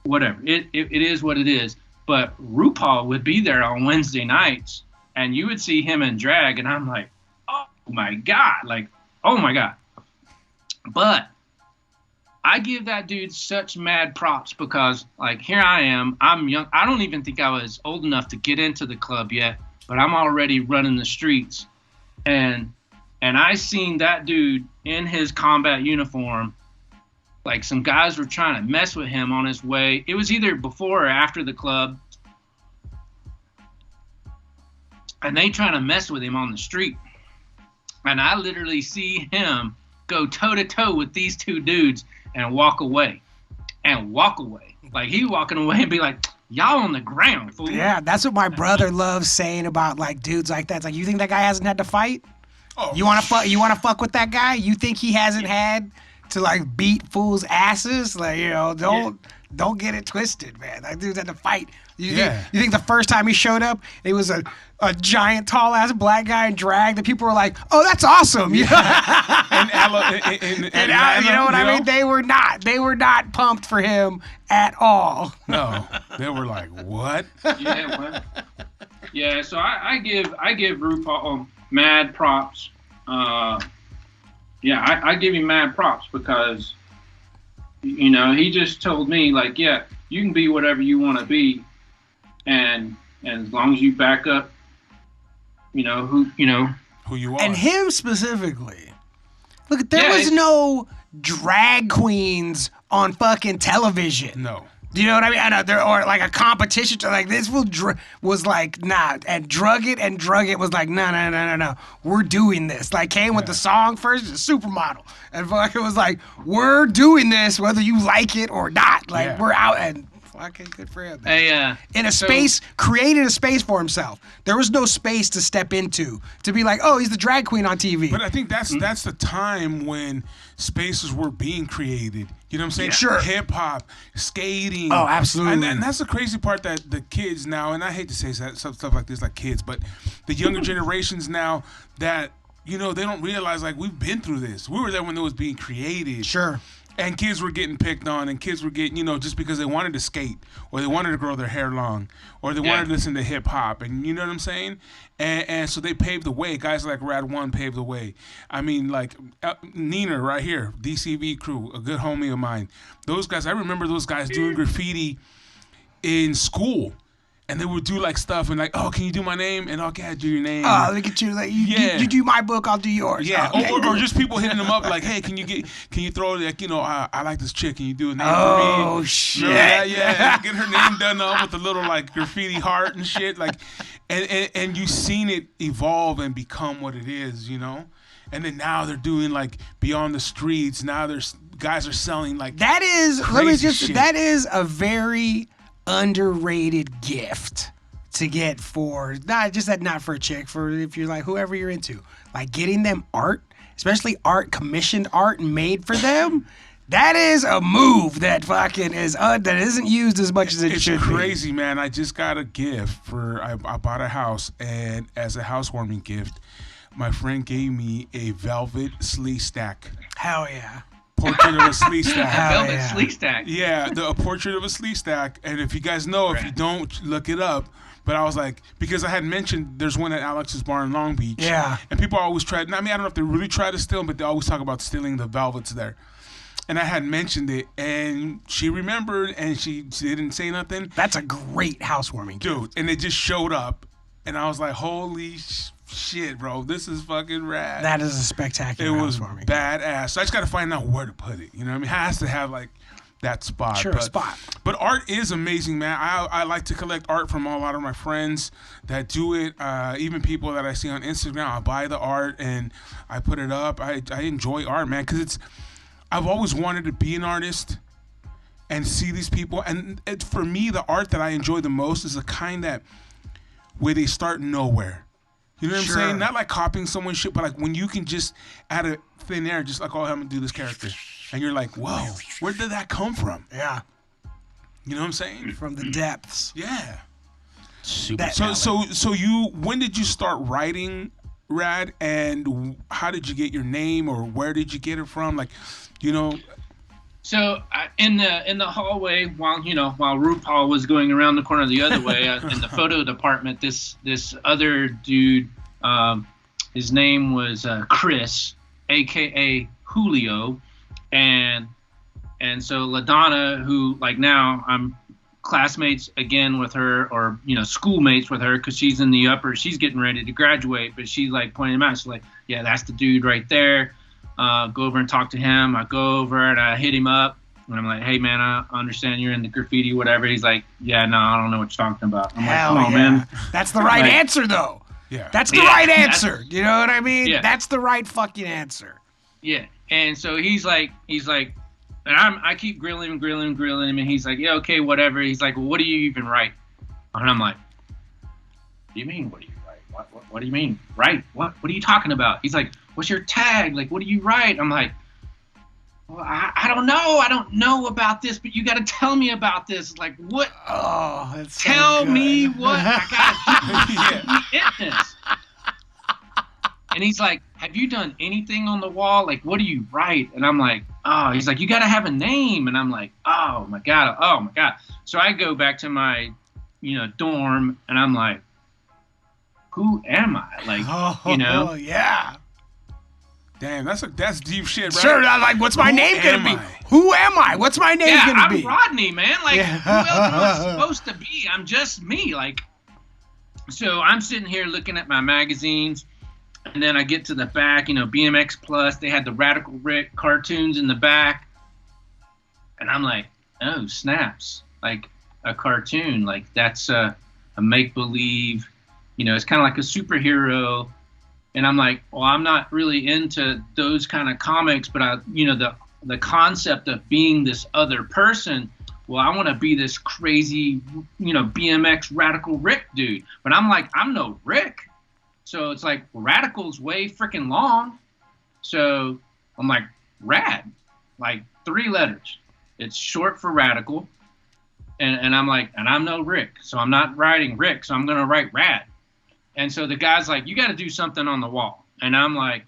whatever. It is what it is. But RuPaul would be there on Wednesday nights, and you would see him in drag, and I'm like, oh my God. Like, oh my God. But I give that dude such mad props because, like, here I am. I'm young. I don't even think I was old enough to get into the club yet, but I'm already running the streets. And I seen that dude in his combat uniform. Like, some guys were trying to mess with him on his way. It was either before or after the club. And they trying to mess with him on the street. And I literally see him go toe-to-toe with these two dudes and walk away. Like, he walking away and be like, y'all on the ground, fool.
Yeah, that's what my brother loves saying about, like, dudes like that. It's like, you think that guy hasn't had to fight?
Oh,
You want to fuck with that guy? You think he hasn't had to, like, beat fools' asses? Like, you know, don't get it twisted, man. That dude's had to fight. You think the first time he showed up, it was a giant, tall-ass black guy in drag that people were like, oh, that's awesome. You know?
And
you know what I mean? They were not pumped for him at all.
No, they were like, what?
Yeah, well, yeah. So I give RuPaul mad props. Yeah, I give him mad props because, you know, he just told me, like, yeah, you can be whatever you want to be, and as long as you back up, you know who
Who you are.
And him specifically. Look, there was no drag queens on fucking television.
No.
Do you know what I mean? I know or like a competition. Like this was like nah, and drug it was like no. We're doing this. Like came with the song first, the supermodel, and fucking was like we're doing this whether you like it or not. Like we're out and. Fucking good for him.
Hey,
in a space, created a space for himself. There was no space to step into to be like, oh, he's the drag queen on TV.
But I think that's the time when spaces were being created. You know what I'm saying?
Yeah. Sure.
Hip hop, skating.
Oh, absolutely.
And that's the crazy part that the kids now, and I hate to say stuff like this, like kids, but the younger generations now that, you know, they don't realize like we've been through this. We were there when it was being created.
Sure.
And kids were getting picked on, and kids were getting, you know, just because they wanted to skate, or they wanted to grow their hair long, or they wanted to listen to hip hop, and you know what I'm saying? And so they paved the way. Guys like RAD1 paved the way. I mean, like Nina right here, DCV crew, a good homie of mine. Those guys, I remember those guys doing graffiti in school. And they would do like stuff and like, oh, can you do my name? And okay, I do your name.
Oh, look at you! Like you do my book, I'll do yours.
Yeah,
okay.
or just people hitting them up like, hey, can you throw like, you know, I like this chick, can you do a name for me?
Oh shit!
Yeah, get her name done up with a little like graffiti heart and shit, like, and you seen it evolve and become what it is, you know. And then now they're doing like Beyond the Streets. Now there's guys are selling like
that is.
Crazy
Let me just.
shit.
That is a very underrated gift to get for not for a chick, for if you're like whoever you're into, like getting them art, especially commissioned art made for them. That is a move that fucking is that isn't used as much as it should be.
It's crazy, man. I just got a gift I bought a house, and as a housewarming gift, my friend gave me a velvet sleeve stack.
Hell yeah.
Portrait of a sleeve stack.
velvet sleeve stack.
Yeah, a portrait of a sleeve stack. And if you guys know, if you don't, look it up. But I was like, because I had mentioned there's one at Alex's Bar in Long Beach.
Yeah.
And people always try, I mean, I don't know if they really try to steal them, but they always talk about stealing the velvets there. And I had mentioned it, and she remembered, and she didn't say nothing.
That's a great housewarming gift.
Dude, and it just showed up. And I was like, holy shit, bro, this is fucking rad.
That is a spectacular
It was
housewarming
badass. So I just got to find out where to put it. You know what I mean? It has to have like that spot.
Sure,
but,
spot.
But art is amazing, man. I like to collect art from a lot of my friends that do it. Even people that I see on Instagram, I buy the art and I put it up. I enjoy art, man, because I've always wanted to be an artist and see these people. And for me, the art that I enjoy the most is the kind that where they start nowhere. You know what I'm saying? Not like copying someone's shit, but like when you can just out of thin air, just like, oh, I'm gonna do this character, and you're like, whoa, where did that come from?
Yeah.
You know what I'm saying?
From the depths.
Yeah.
Super.
So you, when did you start writing Rad, and how did you get your name, or where did you get it from? Like, you know.
So in the hallway, while RuPaul was going around the corner the other way in the photo department, this other dude, his name was Chris, aka Julio, and so LaDonna, who like now I'm classmates again with her, or schoolmates with her, because she's in the upper, she's getting ready to graduate, but she's like pointing him out. She's like, yeah, that's the dude right there. Go over and talk to him. I go over and I hit him up, and I'm like, hey man, I understand you're in the graffiti, whatever. He's like, yeah, no, I don't know what you're talking about. I'm
Hell
like, come on,
yeah.
man.
That's the right answer, though.
Yeah.
That's the right answer. You know what I mean?
Yeah.
That's the right fucking answer.
Yeah. And so he's like, and I keep grilling him, and he's like, yeah, okay, whatever. He's like, well, what do you even write? And I'm like, what do you mean, what do you write? What do you mean, write? What are you talking about? He's like, what's your tag? Like, what do you write? I'm like, well, I don't know. I don't know about this, but you got to tell me about this. Like, what?
Oh, that's so
Tell
good.
me what I got to do in this. And he's like, have you done anything on the wall? Like, what do you write? And I'm like, oh, he's like, you got to have a name. And I'm like, oh my God. So I go back to my, dorm, and I'm like, who am I? Like,
Oh, yeah.
Damn, that's deep shit, right?
Sure, I'm like, what's my name gonna be? Who am I? What's my name gonna be?
I'm Rodney, man. Like, who else am I supposed to be? I'm just me. Like, so I'm sitting here looking at my magazines, and then I get to the back, BMX Plus. They had the Radical Rick cartoons in the back, and I'm like, oh, snaps. Like, a cartoon. Like, that's a make-believe. It's kind of like a superhero. And I'm like, well, I'm not really into those kind of comics, but the concept of being this other person, well, I want to be this crazy, BMX Radical Rick dude. But I'm like, I'm no Rick. So it's like, Radical's way freaking long. So I'm like, Rad, like 3 letters. It's short for Radical. And I'm like, and I'm no Rick. So I'm not writing Rick. So I'm going to write Rad. And so the guy's like, you got to do something on the wall. And I'm like,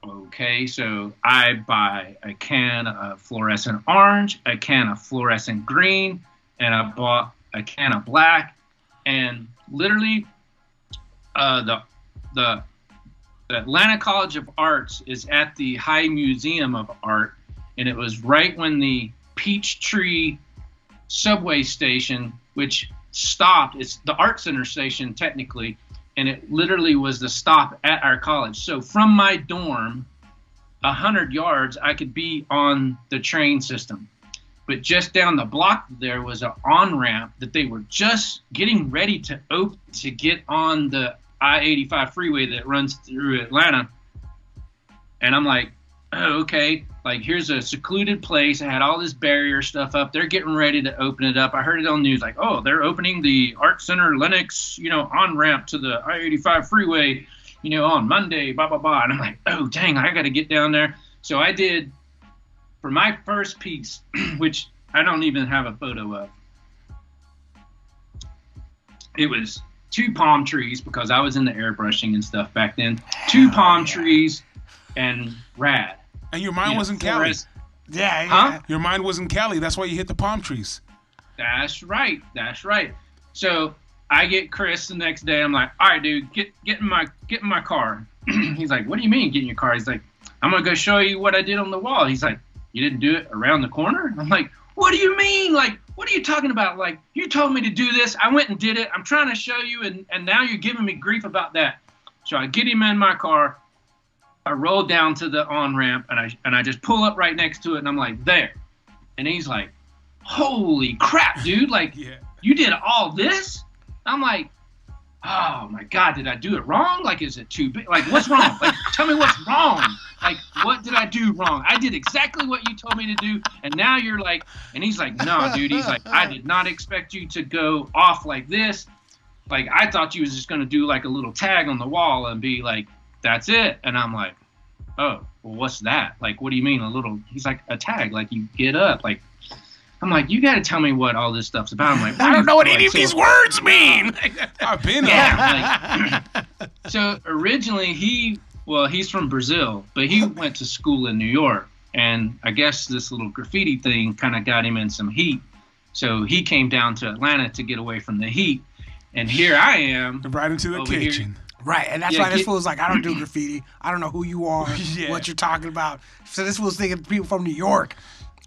okay. So I buy a can of fluorescent orange, a can of fluorescent green, and I bought a can of black. And literally, the Atlanta College of Arts is at the High Museum of Art. And it was right when the Peachtree subway station, which stopped. It's the art center station technically, and it literally was the stop at our college. So from my dorm, 100 yards, I could be on the train system. But just down the block there was an on-ramp that they were just getting ready to open to get on the I-85 freeway that runs through Atlanta. And I'm like, oh, okay, like here's a secluded place. I had all this barrier stuff up. They're getting ready to open it up. I heard it on the news, like, oh, they're opening the Art Center Lenox, on-ramp to the I-85 freeway, on Monday, blah, blah, blah. And I'm like, oh, dang, I got to get down there. So I did, for my first piece, which I don't even have a photo of, it was 2 palm trees, because I was in the airbrushing and stuff back then. 2 palm trees and Rad.
And your mind was in Cali.
Yeah.
Huh?
Your mind was in Cali. That's why you hit the palm trees.
That's right. So I get Chris the next day. I'm like, all right, dude, get in my car. He's like, what do you mean get in your car? He's like, I'm gonna go show you what I did on the wall. He's like, you didn't do it around the corner? I'm like, what do you mean? Like, what are you talking about? Like, you told me to do this. I went and did it. I'm trying to show you, and now you're giving me grief about that. So I get him in my car. I roll down to the on-ramp, and I just pull up right next to it, and I'm like, there. And he's like, holy crap, dude. Like,
Yeah.
you did all this? I'm like, oh my God, did I do it wrong? Like, is it too big? Like, what's wrong? Like, tell me what's wrong. Like, what did I do wrong? I did exactly what you told me to do. And now you're like, and he's like, no, dude. He's like, I did not expect you to go off like this. Like, I thought you was just going to do like a little tag on the wall and be like, that's it. And I'm like, oh, well, what's that? Like, what do you mean a little? He's like, a tag. Like, you get up. Like, I'm like, you got to tell me what all this stuff's about. I'm like,
I don't know what any of these words mean.
I've been
Yeah. Like, so originally he's from Brazil, but he went to school in New York. And I guess this little graffiti thing kind of got him in some heat. So he came down to Atlanta to get away from the heat. And here I am.
right into the
over here.
kitchen.
Right, and that's
Yeah,
why this
get-
fool's like, I don't do graffiti. I don't know who you are,
Yeah.
what you're talking about. So this fool's thinking people from New York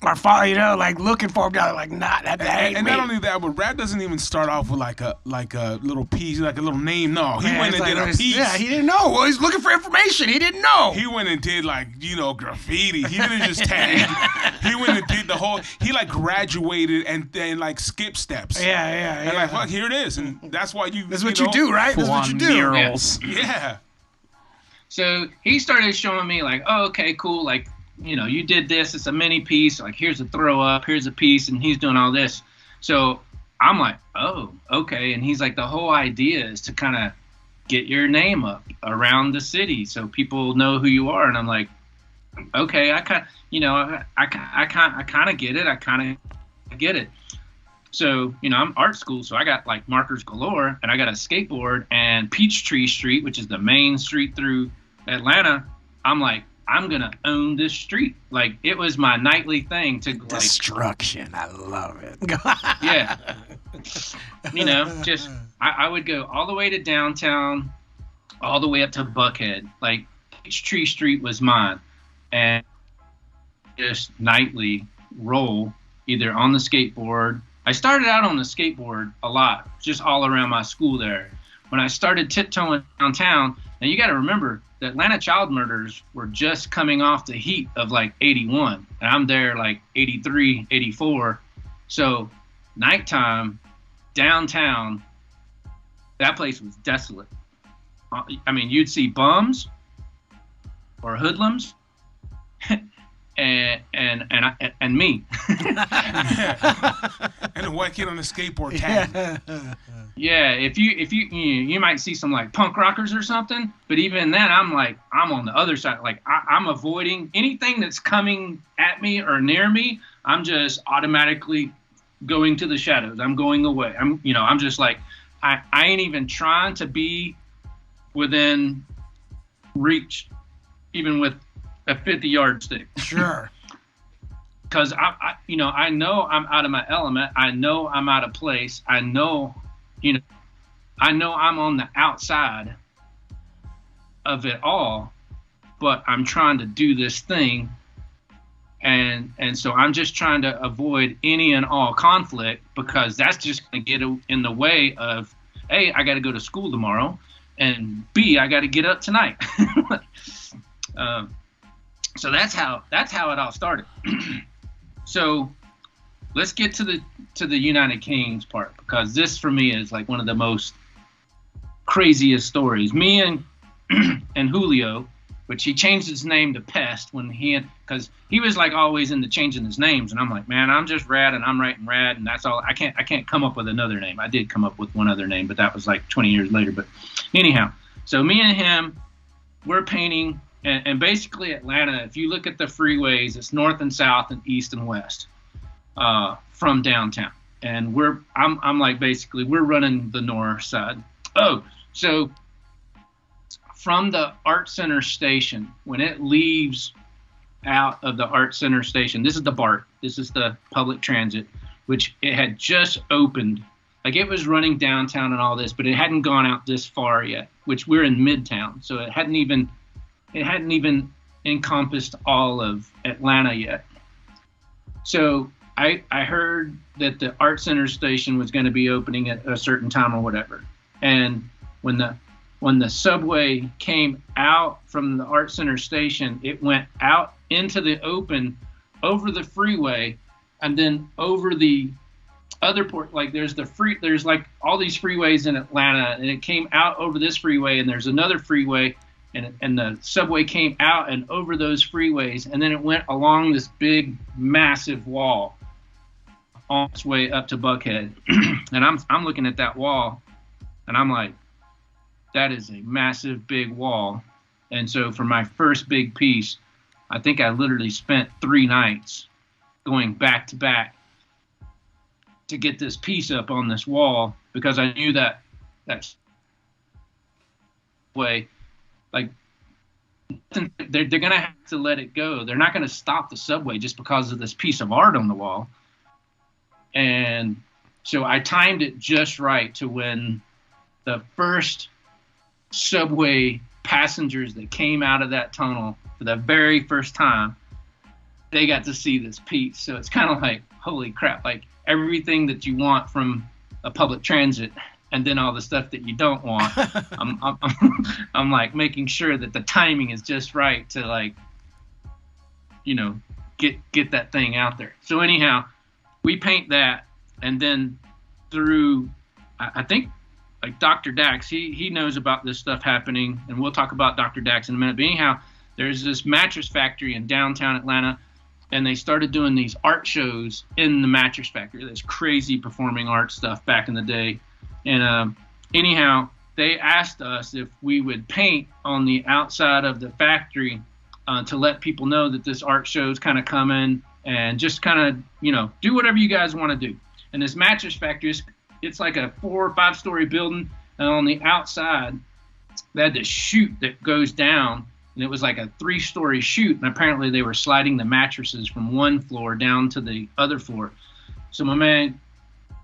are, like looking for him down. Like, nah, that ain't
And
me.
not only that, but Rad doesn't even start off with like a little piece, like a little name. No, he
Man,
went
it's
and
like,
did a piece.
Yeah, he didn't know. Well, he's looking for information. He didn't know.
He went and did like, graffiti. He didn't just tag. He went and did the whole. He like graduated and then like skipped steps.
yeah.
And like, fuck, here it is, and that's why you.
That's what you do, right? That's what you do.
Murals.
Yeah.
So he started showing me like, oh, okay, cool. Like, you did this. It's a mini piece. Like, here's a throw up. Here's a piece. And he's doing all this. So I'm like, oh, okay. And he's like, the whole idea is to kind of get your name up around the city so people know who you are. And I'm like, okay, I kind of get it. I kind of get it. So, I'm art school, so I got like markers galore, and I got a skateboard, and Peachtree Street, which is the main street through Atlanta, I'm like, I'm going to own this street. Like, it was my nightly thing to like,
Destruction. I love it.
yeah. Just, I would go all the way to downtown, all the way up to Buckhead. Like, Peachtree Street was mine. And just nightly roll either on the skateboard. I started out on the skateboard a lot, just all around my school there. When I started tiptoeing downtown, now you got to remember the Atlanta child murders were just coming off the heat of like 81. And I'm there like 83, 84. So nighttime, downtown, that place was desolate. I mean, you'd see bums or hoodlums. And me.
And the white kid on the skateboard tag.
Yeah, if you might see some like punk rockers or something, but even then I'm on the other side. Like I'm avoiding anything that's coming at me or near me. I'm just automatically going to the shadows. I'm going away. I'm just like I ain't even trying to be within reach, even with a 50-yard stick.
Sure.
Because I know I'm out of my element. I know I'm out of place. I know I'm on the outside of it all, but I'm trying to do this thing, and so I'm just trying to avoid any and all conflict, because that's just going to get in the way of A, I got to go to school tomorrow, and B, I got to get up tonight. So that's how it all started. So let's get to the United Kings part, because this for me is like one of the most craziest stories. Me and Julio, which he changed his name to Pest because he was like always into changing his names, and I'm like, man, I'm just Rad and I'm writing Rad, and that's all. I can't come up with another name. I did come up with one other name, but that was like 20 years later. But anyhow, so me and him, we're painting. And basically Atlanta, if you look at the freeways, it's north and south and east and west from downtown. And I'm like, basically, we're running the north side. Oh, so from the Art Center station, when it leaves out of the Art Center station, this is the BART. This is the public transit, which it had just opened. Like, it was running downtown and all this, but it hadn't gone out this far yet, which we're in Midtown. So it hadn't even encompassed all of Atlanta yet. So I heard that the Art Center station was going to be opening at a certain time or whatever. And when the subway came out from the Art Center station, it went out into the open over the freeway, and then over the other port, like there's like all these freeways in Atlanta, and it came out over this freeway, and there's another freeway, and the subway came out and over those freeways, and then it went along this big, massive wall on its way up to Buckhead. And I'm looking at that wall, and I'm like, that is a massive, big wall. And so for my first big piece, I think I literally spent 3 nights going back to back to get this piece up on this wall, because I knew that way, like, they're going to have to let it go. They're not going to stop the subway just because of this piece of art on the wall. And so I timed it just right to when the first subway passengers that came out of that tunnel for the very first time, they got to see this piece. So it's kind of like, holy crap, like everything that you want from a public transit, and then all the stuff that you don't want. I'm like making sure that the timing is just right to, like, you know, get that thing out there. So anyhow, we paint that, and then through, I think, like Dr. Dax, he knows about this stuff happening, and we'll talk about Dr. Dax in a minute. But anyhow, there's this mattress factory in downtown Atlanta, and they started doing these art shows in the mattress factory, this crazy performing art stuff back in the day. And anyhow, they asked us if we would paint on the outside of the factory to let people know that this art show is kind of coming, and just kind of, you know, do whatever you guys want to do. And this mattress factory, it's like a 4 or 5 story building, and on the outside, they had this chute that goes down, and it was like a 3-story chute, and apparently they were sliding the mattresses from one floor down to the other floor. So my man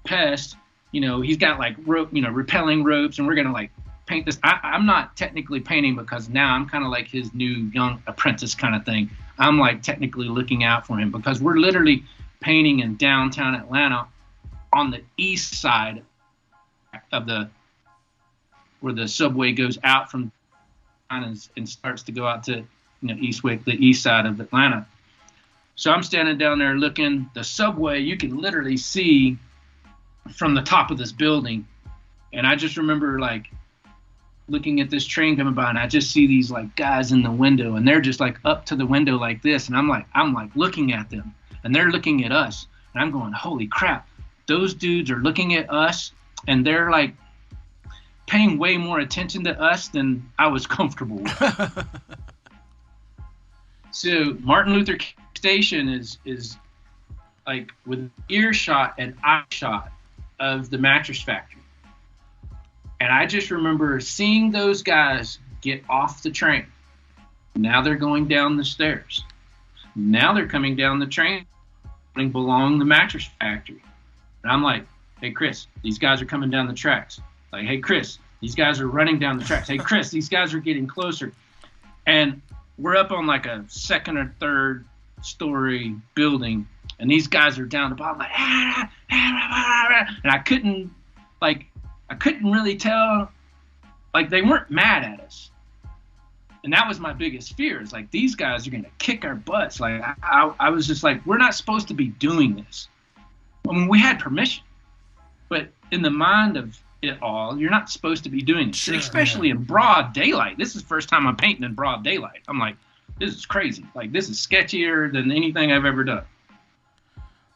Pest, you know, he's got like rope, you know, rappelling ropes, and we're gonna like paint this. I'm not technically painting, because now I'm kind of like his new young apprentice kind of thing. I'm like technically looking out for him, because we're literally painting in downtown Atlanta on the east side of where the subway goes out from and starts to go out to, you know, Eastwick, the east side of Atlanta. So I'm standing down there looking. The subway, you can literally see from the top of this building. And I just remember like looking at this train coming by, and I just see these like guys in the window, and they're just like up to the window like this. And I'm like looking at them, and they're looking at us, and I'm going, holy crap, those dudes are looking at us, and they're like paying way more attention to us than I was comfortable with. So Martin Luther King Station is like with earshot and eye shot of the mattress factory. And I just remember seeing those guys get off the train. Now they're going down the stairs. Now they're coming down the train belong the mattress factory. And I'm like, hey, Chris, these guys are coming down the tracks. Like, hey, Chris, these guys are running down the tracks. Hey, Chris, these guys are getting closer. And we're up on like a 2nd or 3rd story building, and these guys are down the bottom, like, and I couldn't really tell, like, they weren't mad at us. And that was my biggest fear, is like, these guys are going to kick our butts. Like, I was just like, we're not supposed to be doing this. I mean, we had permission, but in the mind of it all, you're not supposed to be doing it, sure, especially in broad daylight. This is the first time I'm painting in broad daylight. I'm like, this is crazy. Like, this is sketchier than anything I've ever done.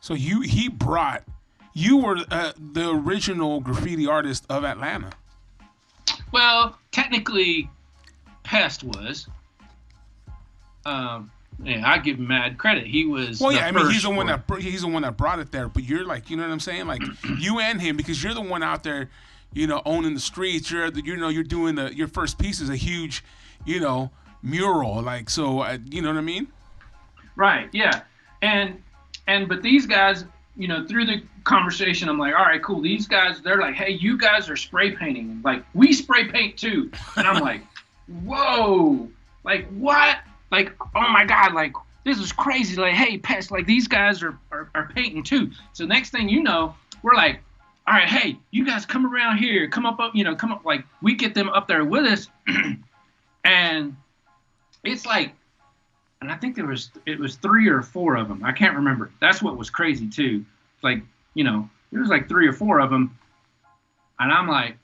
So you were the original graffiti artist of Atlanta.
Well, technically, Pest was. Yeah, I give him mad credit. He was. Well, yeah, I mean,
he's the one that brought it there. But you're like, you know what I'm saying? Like you and him, because you're the one out there, you know, owning the streets. You're doing your first piece is a huge, you know, mural. Like, so, you know what I mean? Right.
Yeah. But these guys, you know, through the conversation, I'm like, all right, cool. These guys, they're like, hey, you guys are spray painting. Like, we spray paint too. And I'm like, whoa, like what? Like, oh my God, like, this is crazy. Like, hey, Pest, like, these guys are painting too. So next thing you know, we're like, all right, hey, you guys come around here, come up, like, we get them up there with us. And it's like and I think it was 3 or 4 of them. I can't remember. That's what was crazy too. Like, you know, there was like 3 or 4 of them, and I'm like,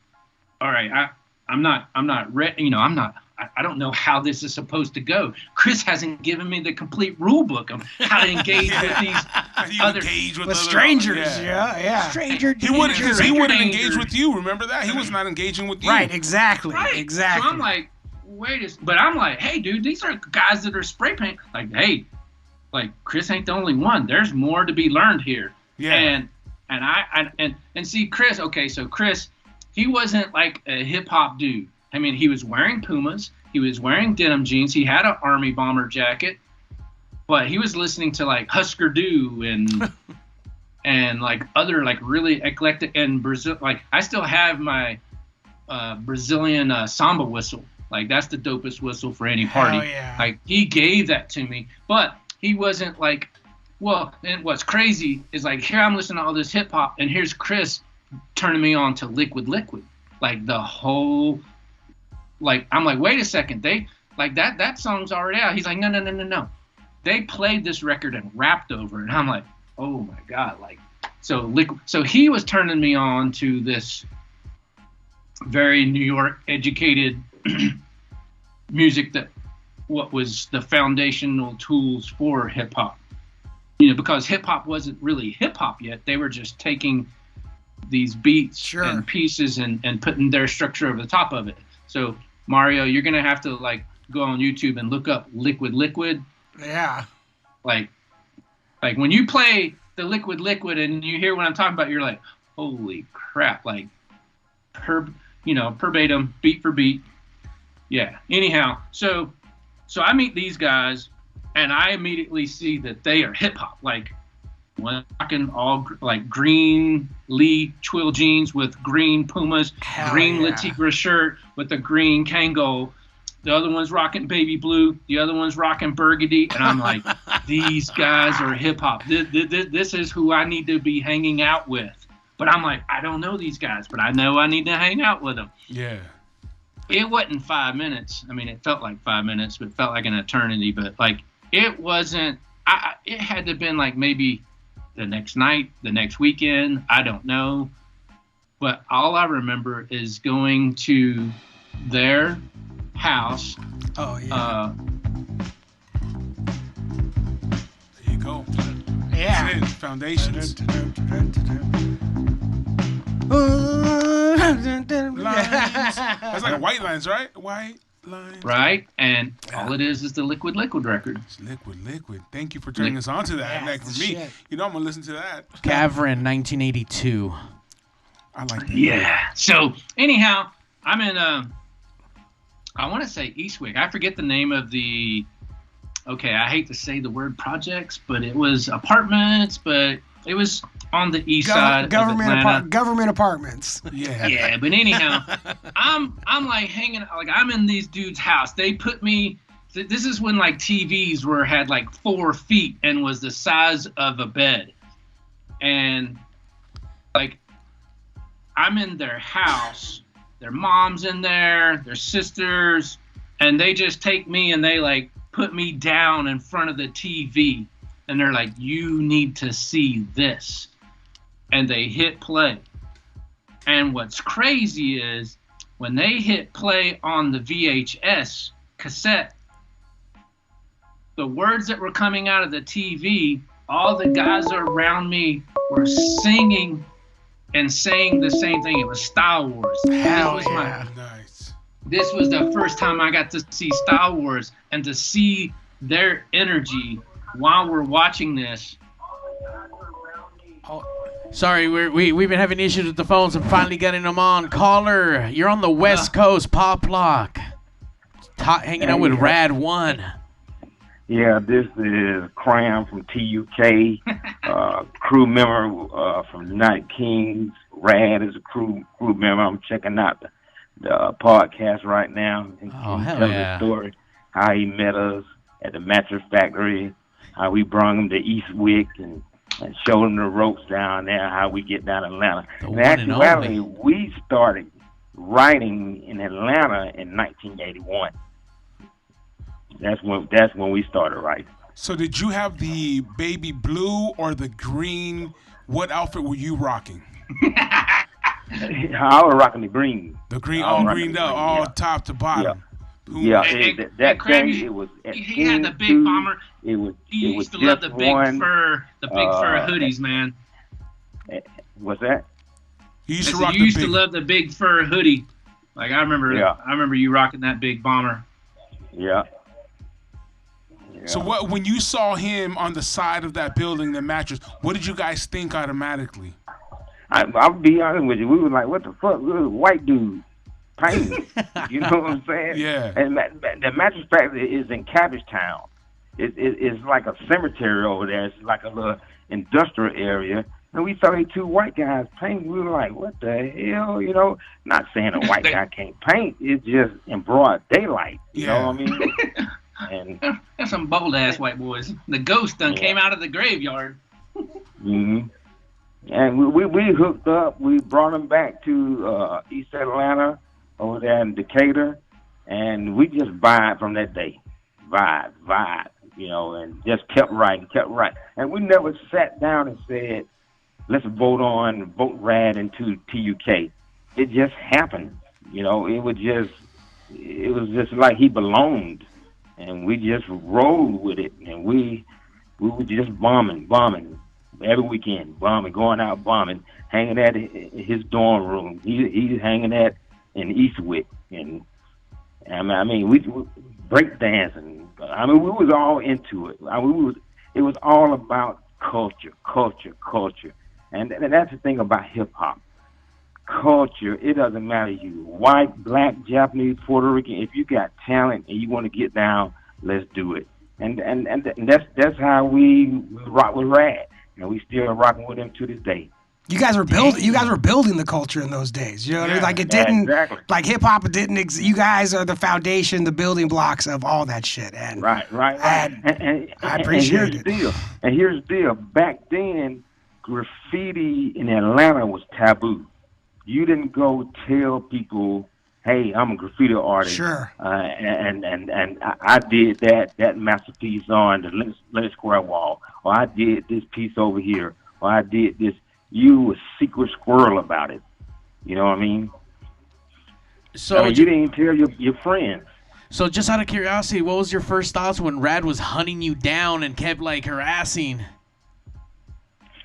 all right, I'm not ready. You know, I don't know how this is supposed to go. Chris hasn't given me the complete rule book of how to engage with these
with strangers. Yeah.
Stranger danger. He wouldn't engage with you. Remember that? He was not engaging with you.
Right. Exactly.
Right. So I'm like, but I'm like, hey, dude, these are guys that are spray paint. Like, hey, like Chris ain't the only one. There's more to be learned here.
Yeah.
And see, Chris. Okay, so Chris, he wasn't like a hip hop dude. I mean, he was wearing Pumas. He was wearing denim jeans. He had an Army bomber jacket, but he was listening to like Husker Du and and like other like really eclectic and Brazil. Like I still have my Brazilian samba whistle. Like that's the dopest whistle for any party.
Hell yeah.
Like he gave that to me, but he wasn't like. Well, and what's crazy is like here I'm listening to all this hip hop, and here's Chris turning me on to Liquid, like the whole. Like I'm like, wait a second, they like that song's already out. He's like, no. They played this record and rapped over it. And I'm like, oh my God, like so he was turning me on to this very New York educated music that what was the foundational tools for hip hop. You know, because hip hop wasn't really hip hop yet. They were just taking these beats and pieces and putting their structure over the top of it. So Mario, you're gonna have to like go on YouTube and look up Liquid.
Yeah.
Like when you play the Liquid and you hear what I'm talking about, you're like, holy crap! Like verbatim, beat for beat. Yeah. Anyhow, so I meet these guys, and I immediately see that they are hip hop. Like rocking all like green Lee twill jeans with green Pumas, green La Tigra shirt with a green Kangol. The other one's rocking baby blue. The other one's rocking burgundy. And I'm like, these guys are hip hop. This is who I need to be hanging out with. But I'm like, I don't know these guys, but I know I need to hang out with them.
Yeah.
It wasn't 5 minutes. I mean, it felt like 5 minutes, but it felt like an eternity. But like, it wasn't. It had to have been like maybe the next night, the next weekend, I don't know. But all I remember is going to their house.
Oh, yeah.
There you go.
Yeah.
That's it. Foundations. Lines. That's like white lines, right? White lines.
Right? And all it is the Liquid record.
It's Liquid. Thank you for turning us on to that.
Yeah,
like for me,
shit.
you know I'm gonna listen to that.
Gavrin, 1982.
I like that.
Yeah. So anyhow, I'm in I want to say Eastwick. I forget the name of the. Okay, I hate to say the word projects, but it was apartments, but it was on the east side of Atlanta.
Government apartments.
Yeah.
Yeah, but anyhow, I'm like hanging, like I'm in these dudes' house. They put me. This is when like TVs had like 4 feet and was the size of a bed, and like I'm in their house. Their mom's in there, their sisters, and they just take me and they like put me down in front of the TV, and they're like, "You need to see this," and they hit play. And what's crazy is when they hit play on the VHS cassette, the words that were coming out of the TV, all the guys around me were singing and saying the same thing. It was Star Wars.
Hell yeah.
Nice.
This was the first time I got to see Star Wars and to see their energy while we're watching this.
Sorry, we've been having issues with the phones and finally getting them on. Caller, you're on the West Coast Pop Lock. Hanging out with RAD1.
Yeah, this is Cram from TUK, crew member from United Kings. Rad is a crew member. I'm checking out the podcast right now. And
Oh, hell
tell
yeah.
the story, how he met us at the mattress factory, how we brought him to Eastwick and showed him the ropes down there, how we get down to Atlanta.
The
In
one and
actuality,
only.
we started writing in Atlanta in 1981. That's when we started writing.
So did you have the baby blue or the green? What outfit were you rocking?
I was rocking the green.
The green,
I was
all
rocking
greened
the
up,
green,
all
yeah.
top to bottom.
Yeah, that
Cram,
day it was.
he had the big bomber.
It was.
He
It was
used to love
just
the big
one.
fur hoodies, man.
What's that?
You used
I
to
said,
rock
you
the
used
big.
to love the big fur hoodie. Like I remember,
Yeah.
I remember you rocking that big bomber.
Yeah.
So what? When you saw him on the side of that building, the mattress, what did you guys think automatically?
I'll be honest with you. We were like, what the fuck? We were white dude painting. You know what I'm saying?
Yeah.
And the mattress factory is in Cabbagetown. It's like a cemetery over there. It's like a little industrial area. And we saw these two white guys painting. We were like, what the hell? You know, not saying a white guy can't paint. It's just in broad daylight. You know what I mean? And
That's some bold ass white boys. The ghost done came out of the graveyard.
Mm-hmm. And we hooked up. We brought them back to East Atlanta over there in Decatur, and we just vibed from that day. Vibe, you know, and just kept writing. And we never sat down and said, let's vote RAD into TUK. It just happened. You know, it was just like he belonged, and we just rolled with it, and we were just bombing every weekend, going out bombing, hanging at his dorm room. He's hanging at in Eastwick, and I mean we break dancing. I mean we was all into it. It was all about culture, and that's the thing about hip hop. Culture, it doesn't matter you white, black, Japanese, Puerto Rican. If you got talent and you want to get down, let's do it. And that's how we rock with RAD, and we still rocking with him to this day.
You guys were building the culture in those days. You know what I mean? Like it didn't,
exactly.
like hip hop didn't. You guys are the foundation, the building blocks of all that shit. And
Right. And
I appreciate it.
And here's the deal. Back then, graffiti in Atlanta was taboo. You didn't go tell people, hey, I'm a graffiti artist.
Sure.
And I did that masterpiece on the Leonard Square wall, or I did this piece over here, or I did this. You were secret squirrel about it. You know what I mean?
So
you didn't even tell your friends.
So just out of curiosity, what was your first thoughts when RAD was hunting you down and kept like harassing?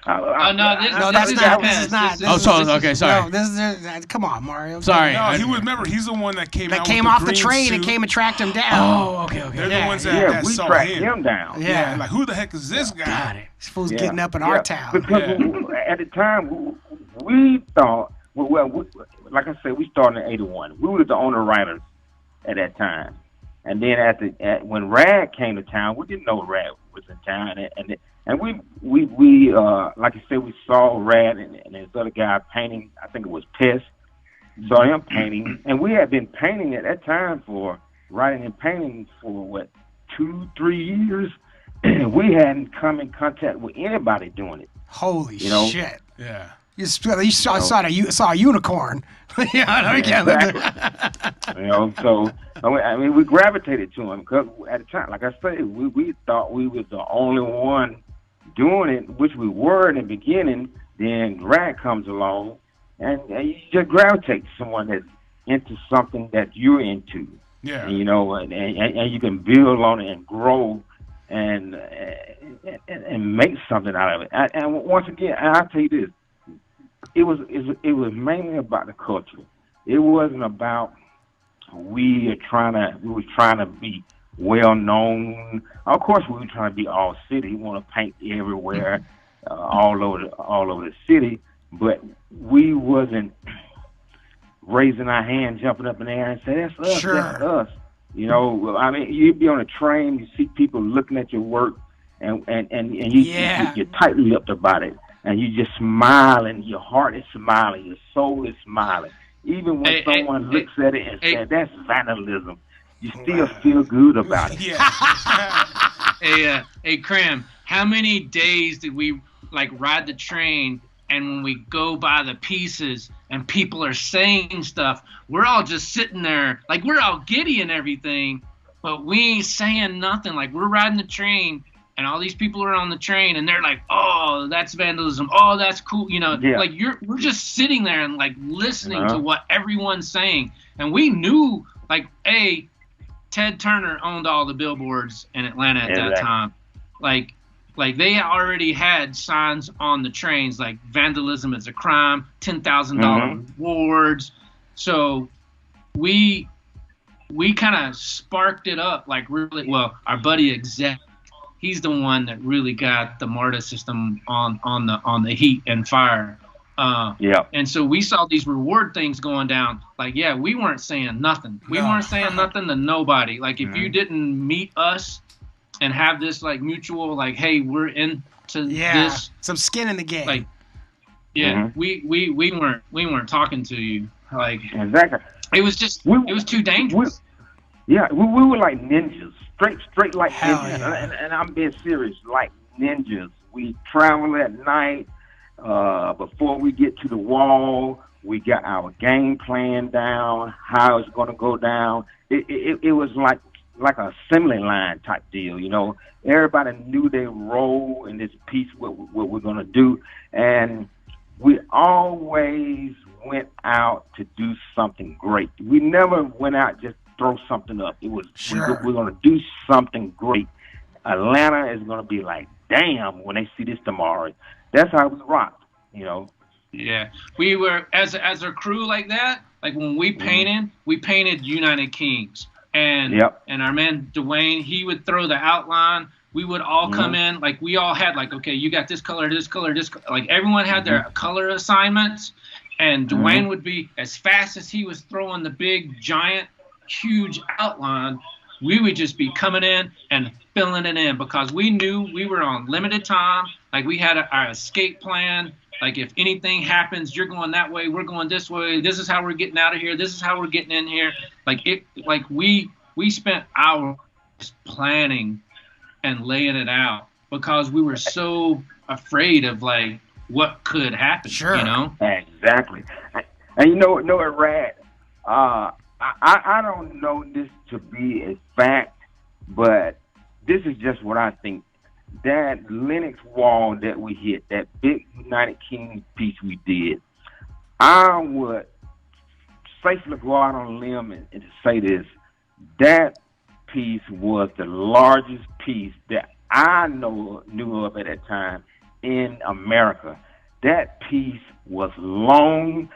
This is not.
Okay, sorry.
No, this is. Come on, Mario.
Sorry.
No, he's the one that came
off the
green
train
suit.
and came and tracked him down.
Oh, okay.
They're the ones that
we
saw
tracked
him.
him down.
Yeah, like who the heck is this guy?
Got it.
This fool's getting up in our town.
Because at the time, we thought, like I said, we started in '81. We were the owner writers at that time. And then when RAD came to town, we didn't know RAD was in town. And we like I said, we saw RAD and this other guy painting. I think it was Piss. Saw him painting. And we had been painting at that time writing and painting for 2-3 years. We hadn't come in contact with anybody doing it.
Holy shit!
Yeah,
you saw a unicorn.
Exactly. So I mean, we gravitated to him because at the time, like I said, we thought we was the only one doing it, which we were in the beginning. Then RAD comes along, and you just gravitate to someone that's into something that you're into.
Yeah,
and, and you can build on it and grow. And make something out of it. And once again, I'll tell you this: it was mainly about the culture. It wasn't about we were trying to be well known. Of course, we were trying to be all city. We want to paint everywhere, all over the city. But we wasn't raising our hand, jumping up in the air, and say that's us.
Sure.
That's us. You know, I mean, you'd be on a train, you see people looking at your work, and you're tight-lipped about it, and you just smile, and your heart is smiling, your soul is smiling. Even when someone looks at it and says, that's vandalism, you still feel good about it.
Yeah.
Hey, Cram, how many days did we, ride the train, and when we go by the pieces and people are saying stuff, we're all just sitting there, we're all giddy and everything, but we ain't saying nothing. Like, we're riding the train, and all these people are on the train, and they're like, oh, that's vandalism. Oh, that's cool. You know, like we're just sitting there and like listening to what everyone's saying. And we knew, like, Ted Turner owned all the billboards in Atlanta at that time. Like they already had signs on the trains, like vandalism is a crime, $10,000 rewards. So we kind of sparked it up, like, really well. Our buddy Exec, he's the one that really got the MARTA system on the heat and fire. And so we saw these reward things going down. Like, we weren't saying nothing. We weren't saying nothing to nobody. Like, if you didn't meet us and have this, like, mutual, like, hey, we're into this,
some skin in the game.
Like, we weren't talking to you. Like,
exactly.
It was just, it was too dangerous.
We were like ninjas, straight like ninjas.
Yeah.
And I'm being serious, like ninjas. We travel at night. Before we get to the wall, we got our game plan down, how it's going to go down. It was like a assembly line type deal, you know. Everybody knew their role in this piece, what we're going to do. And we always went out to do something great. We never went out just throw something up. It was, we're going to do something great. Atlanta is going to be like, damn, when they see this tomorrow. That's how we rocked, you know.
Yeah, we were as a crew like that. Like, when we painted United Kings, and our man Dwayne, he would throw the outline. We would all come in, like, we all had, like, okay, you got this color, this color, this color. Like, everyone had their color assignments, and Dwayne would be, as fast as he was throwing the big, giant, huge outline, we would just be coming in and filling it in, because we knew we were on limited time. Like, we had our escape plan. Like, if anything happens, you're going that way, we're going this way. This is how we're getting out of here. This is how we're getting in here. Like, we spent hours planning and laying it out, because we were so afraid of, like, what could happen. You know?
Exactly. And you know what, Rad? I don't know this to be a fact, but this is just what I think. That Lennox wall that we hit, that big United Kings piece we did, I would safely go out on a limb and to say this: that piece was the largest piece that I knew of at that time in America. That piece was long.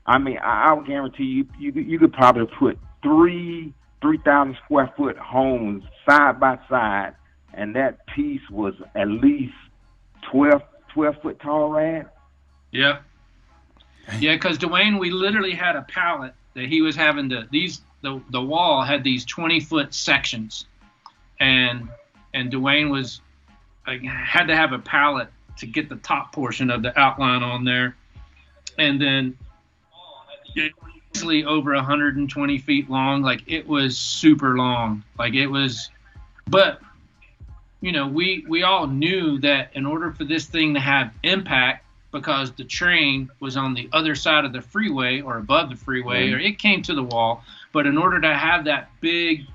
I mean, I would guarantee you could probably put 3,000 square foot homes side by side, and that piece was at least 12 foot tall, Rad.
Yeah. Yeah, because Dwayne, we literally had a pallet that he was having the wall had these 20-foot sections, and Dwayne was had to have a pallet to get the top portion of the outline on there, and then easily over 120 feet long. Like, it was super long. Like, it was, but you know, we all knew that in order for this thing to have impact, because the train was on the other side of the freeway or above the freeway, or it came to the wall, but in order to have that big,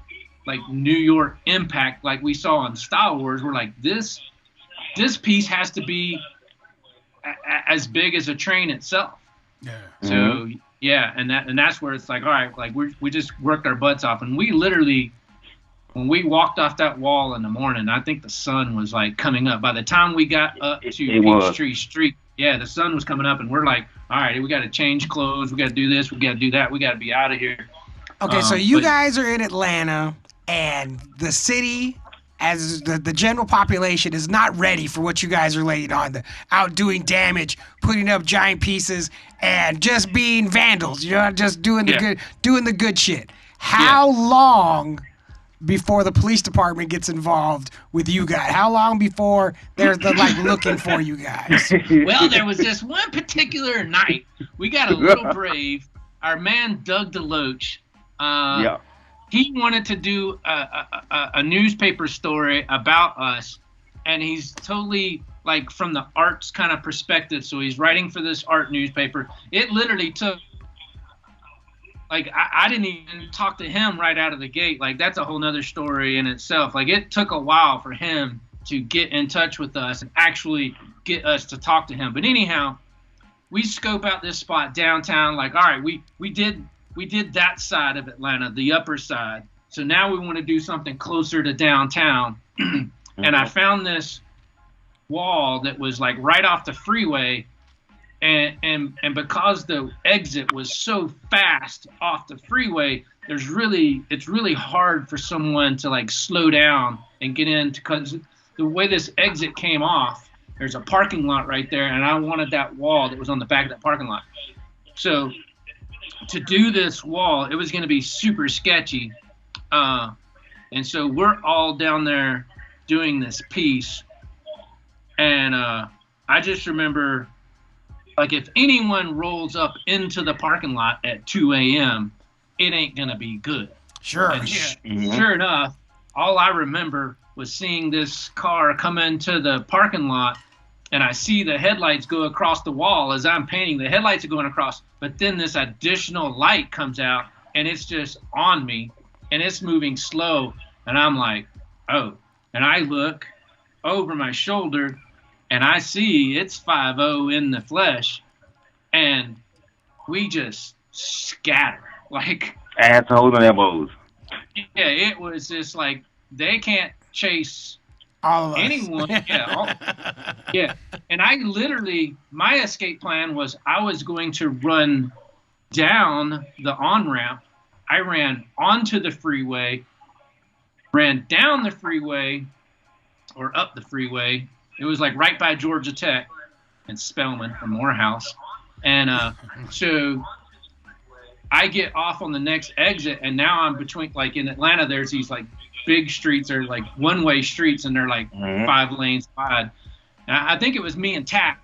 like, New York impact like we saw in Star Wars, we're like, this piece has to be as big as a train itself.
Yeah.
So and that's where it's like, all right, like, we just worked our butts off, and we literally, when we walked off that wall in the morning, I think the sun was, like, coming up. By the time we got up to Peachtree Street, the sun was coming up, and we're like, all right, we got to change clothes, we got to do this, we got to do that, we got to be out of here.
Okay, so you guys are in Atlanta, and the city, as the general population, is not ready for what you guys are laying on. The out doing damage, putting up giant pieces, and just being vandals. You know, just doing the good shit. How long before the police department gets involved with you guys? How long before they're looking for you guys?
Well, there was this one particular night we got a little brave. Our man Doug DeLoach, he wanted to do a newspaper story about us, and he's totally, like, from the arts kind of perspective. So he's writing for this art newspaper. It literally took like I didn't even talk to him right out of the gate. Like that's a whole nother story in itself. Like it took a while for him to get in touch with us and actually get us to talk to him. But anyhow, we scope out this spot downtown. Like, all right, we did that side of Atlanta, the upper side. So now we want to do something closer to downtown. And I found this wall that was like right off the freeway. And because the exit was so fast off the freeway, it's really hard for someone to like slow down and get in, because the way this exit came off, there's a parking lot right there, and I wanted that wall that was on the back of that parking lot. So to do this wall, it was going to be super sketchy. And so we're all down there doing this piece. And I just remember, like, if anyone rolls up into the parking lot at 2 a.m., it ain't going to be good.
Sure.
And sure enough, all I remember was seeing this car come into the parking lot, and I see the headlights go across the wall as I'm painting. The headlights are going across, but then this additional light comes out, and it's just on me, and it's moving slow, and I'm like, oh. And I look over my shoulder, and I see it's 5-0 in the flesh, and we just scatter. Like,
assholes and elbows.
Yeah, it was just like, they can't chase
all of us.
Anyone. Yeah. And I literally, my escape plan was I was going to run down the on-ramp. I ran onto the freeway, ran down the freeway, or up the freeway. It was like right by Georgia Tech and Spelman or Morehouse. And so I get off on the next exit, and now I'm between, like in Atlanta, there's these like big streets or like one-way streets, and they're like 5 lanes wide. And I think it was me and Tack.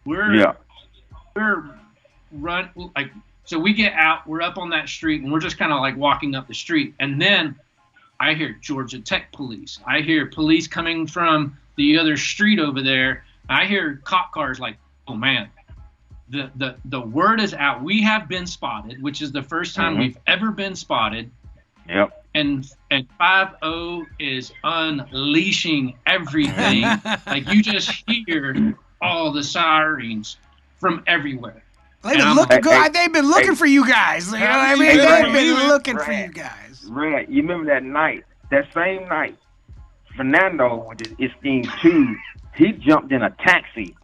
We're run like, so we get out, we're up on that street, and we're just kind of like walking up the street, and then I hear Georgia Tech police. I hear police coming from the other street over there. I hear cop cars like, oh man, the word is out. We have been spotted, which is the first time we've ever been spotted.
Yep.
And 5-0 is unleashing everything. Like, you just hear all the sirens from everywhere.
They've been looking for you guys. You know what I mean? They've been looking for you guys.
Right. You remember that night, that same night, Fernando with his Esteem 2, he jumped in a taxi.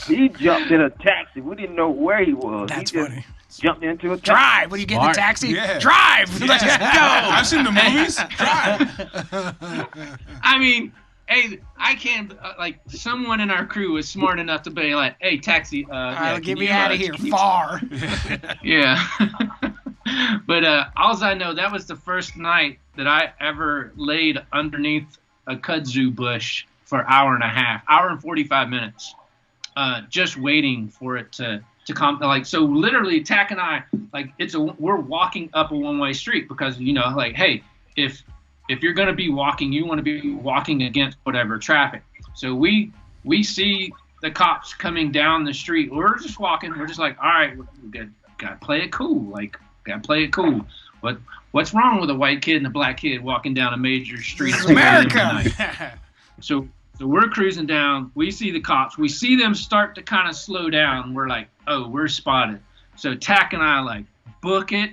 We didn't know where he was.
That's funny.
Jumped into a taxi.
Drive. When you get in the taxi, drive.
Yeah.
Let's go.
I've seen the movies. Drive.
I mean, hey, I can't, like, someone in our crew was smart enough to be like, hey, taxi,
get me out of here, far.
Yeah. But all I know, that was the first night that I ever laid underneath a kudzu bush for an hour and a half, hour and 45 minutes, just waiting for it to come. Like, so literally, Tack and I, like, we're walking up a one-way street because, you know, like, hey, if you're going to be walking, you want to be walking against whatever traffic. So we see the cops coming down the street. We're just walking. We're just like, all right, we got to play it cool. Like, got to play it cool. What's wrong with a white kid and a black kid walking down a major street?
It's America.
So we're cruising down. We see the cops. We see them start to kind of slow down. We're like, oh, we're spotted. So Tack and I, like, book it,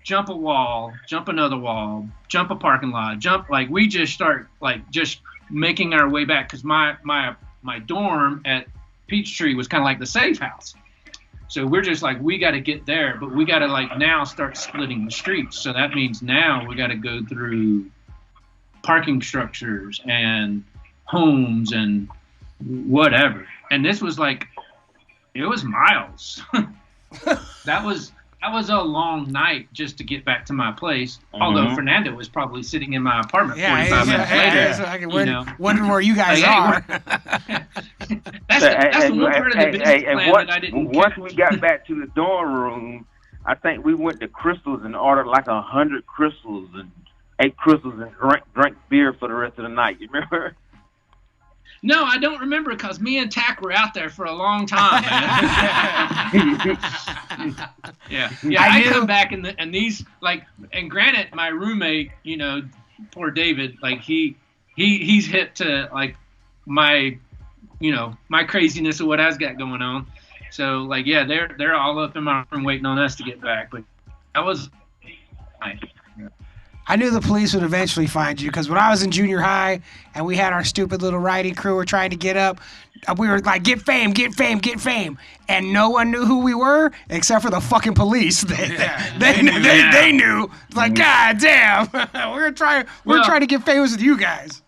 jump a wall, jump another wall, jump a parking lot, like, we just start, like, just making our way back, because my dorm at Peachtree was kind of like the safe house. So we're just like, we got to get there, but we got to, like, now start splitting the streets. So that means now we got to go through parking structures and homes and whatever. And this was like, it was miles. That was a long night just to get back to my place. Although Fernando was probably sitting in my apartment 45 minutes later.
So I can wonder where you guys are.
That's the one part of the business plan that I didn't
Once we got back to the dorm room, I think we went to Crystals and ordered like 100 Crystals and ate Crystals and drank beer for the rest of the night. You remember?
No, I don't remember because me and Tack were out there for a long time, man. yeah. I come back and these like, and granted, my roommate, you know, poor David, like he's hip to like my, you know, my craziness of what I've got going on. So like, yeah, they're all up in my room waiting on us to get back. But that was.
I knew the police would eventually find you because when I was in junior high and we had our stupid little writing crew were trying to get up, we were like, get fame, get fame, get fame. And no one knew who we were except for the fucking police. They knew. Like, God damn, we're trying to get famous with you guys.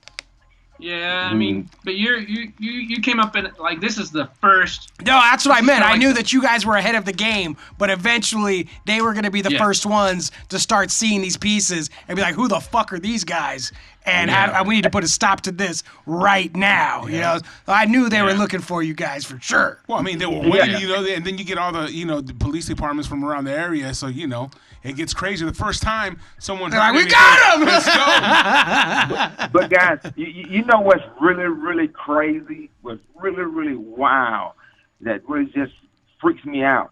Yeah, I mean, but you came up in like this is the first.
No, that's what I meant. I knew that you guys were ahead of the game, but eventually they were going to be the first ones to start seeing these pieces and be like, "Who the fuck are these guys?" And we need to put a stop to this right now. You know, I knew they were looking for you guys for sure.
Well, I mean, they were waiting, you know, and then you get all the, you know, the police departments from around the area, so you know. It gets crazy. The first time someone
they're like, we got him!
Let's go.
But guys, you know what's really, really crazy? What's really, really wild? That really just freaks me out.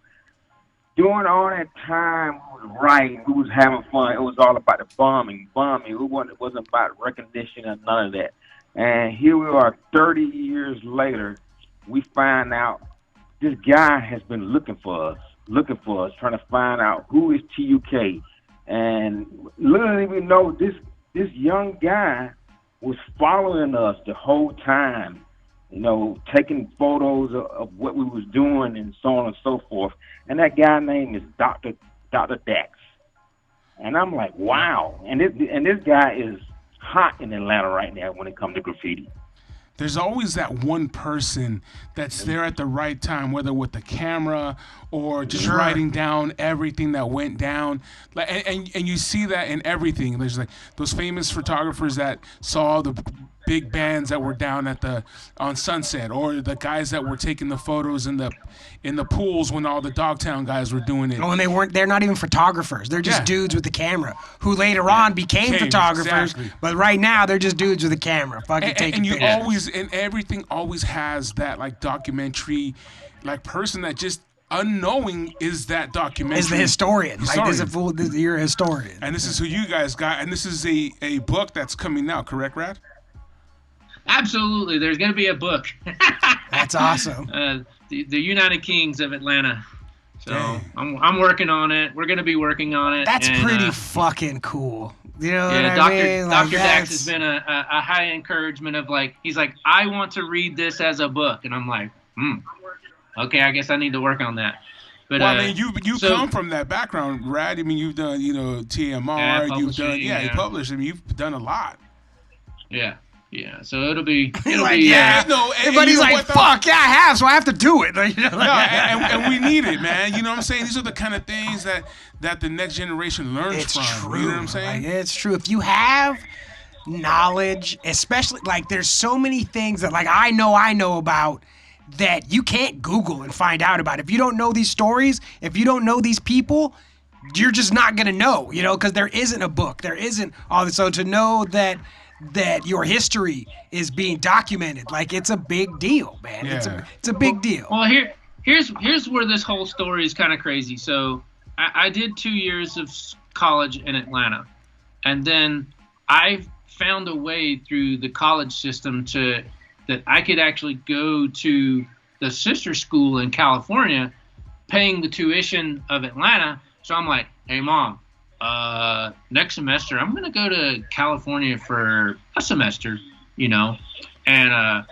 During all that time we was writing, we was having fun. It was all about the bombing. It wasn't about recognition or none of that. And here we are 30 years later, we find out this guy has been looking for us, trying to find out who is TUK. And literally we know this young guy was following us the whole time, you know, taking photos of what we was doing and so on and so forth. And that guy name is Dr. Dax. And I'm like, wow. And this guy is hot in Atlanta right now when it comes to graffiti.
There's always that one person that's there at the right time, whether with the camera or just writing down everything that went down. Like, and you see that in everything. There's like those famous photographers that saw the big bands that were down on Sunset, or the guys that were taking the photos in the pools when all the Dogtown guys were doing it.
Oh, and they're not even photographers. They're just dudes with the camera who later on became photographers. Exactly. But right now they're just dudes with a camera, fucking taking pictures.
And everything always has that like documentary, like person that just unknowing is that documentary.
Is the historian. Like you're a historian.
And this is who you guys got. And this is a book that's coming out, correct, Rad?
Absolutely. There's going to be a book.
That's awesome.
The United Kings of Atlanta. So I'm working on it. We're going to be working on it.
That's pretty fucking cool. You know what
I
mean?
Dr. Dax has been a high encouragement of like, he's like, I want to read this as a book. And I'm like, okay, I guess I need to work on that. But,
well, I mean, you come from that background, Rad. I mean, you've done, you know, TMR. You've done, you published. I mean, you've done a lot.
Yeah. Yeah, so it'll be
no.
Everybody's like, fuck, yeah, I have, so I have to do it. You know,
and we need it, man. You know what I'm saying? These are the kind of things that the next generation learns from.
True.
You know what I'm saying?
Like, it's true. If you have knowledge, especially, like, there's so many things that, like, I know about that you can't Google and find out about. If you don't know these stories, if you don't know these people, you're just not going to know, you know, because there isn't a book. There isn't all this. So to know that your history is being documented, like, it's a big deal, man.
Yeah.
It's a big deal.
Well, here's where this whole story is kind of crazy. So I did 2 years of college in Atlanta, and then I found a way through the college system that I could actually go to the sister school in California, paying the tuition of Atlanta. So I'm like, hey, Mom, next semester I'm gonna go to California for a semester, you know. And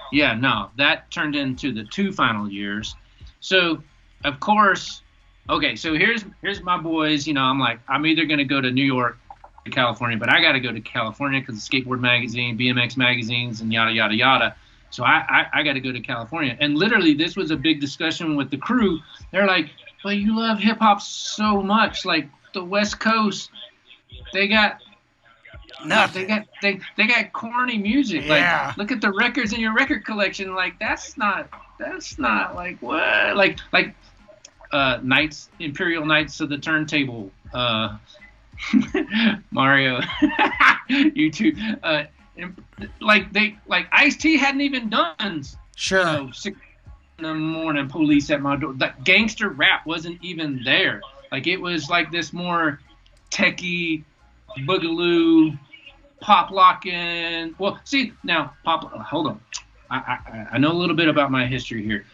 that turned into the 2 final years. So of course, okay, so here's my boys, you know. I'm like, I'm either gonna go to New York or California, but I gotta go to California because the skateboard magazine, BMX magazines, and yada yada yada. So I got to go to California. And literally, this was a big discussion with the crew. They're like, but you love hip hop so much, like the West Coast, they got nothing. They got corny music.
Yeah.
Like, look at the records in your record collection. Like, that's not like what? Like Knights, Imperial Knights of the Turntable, Mario, YouTube. like Ice-T hadn't even done,
Sure.
6 in the morning, police at my door. That gangster rap wasn't even there. Like, it was like this more techie, boogaloo, pop locking. Well, see, now, hold on. I know a little bit about my history here.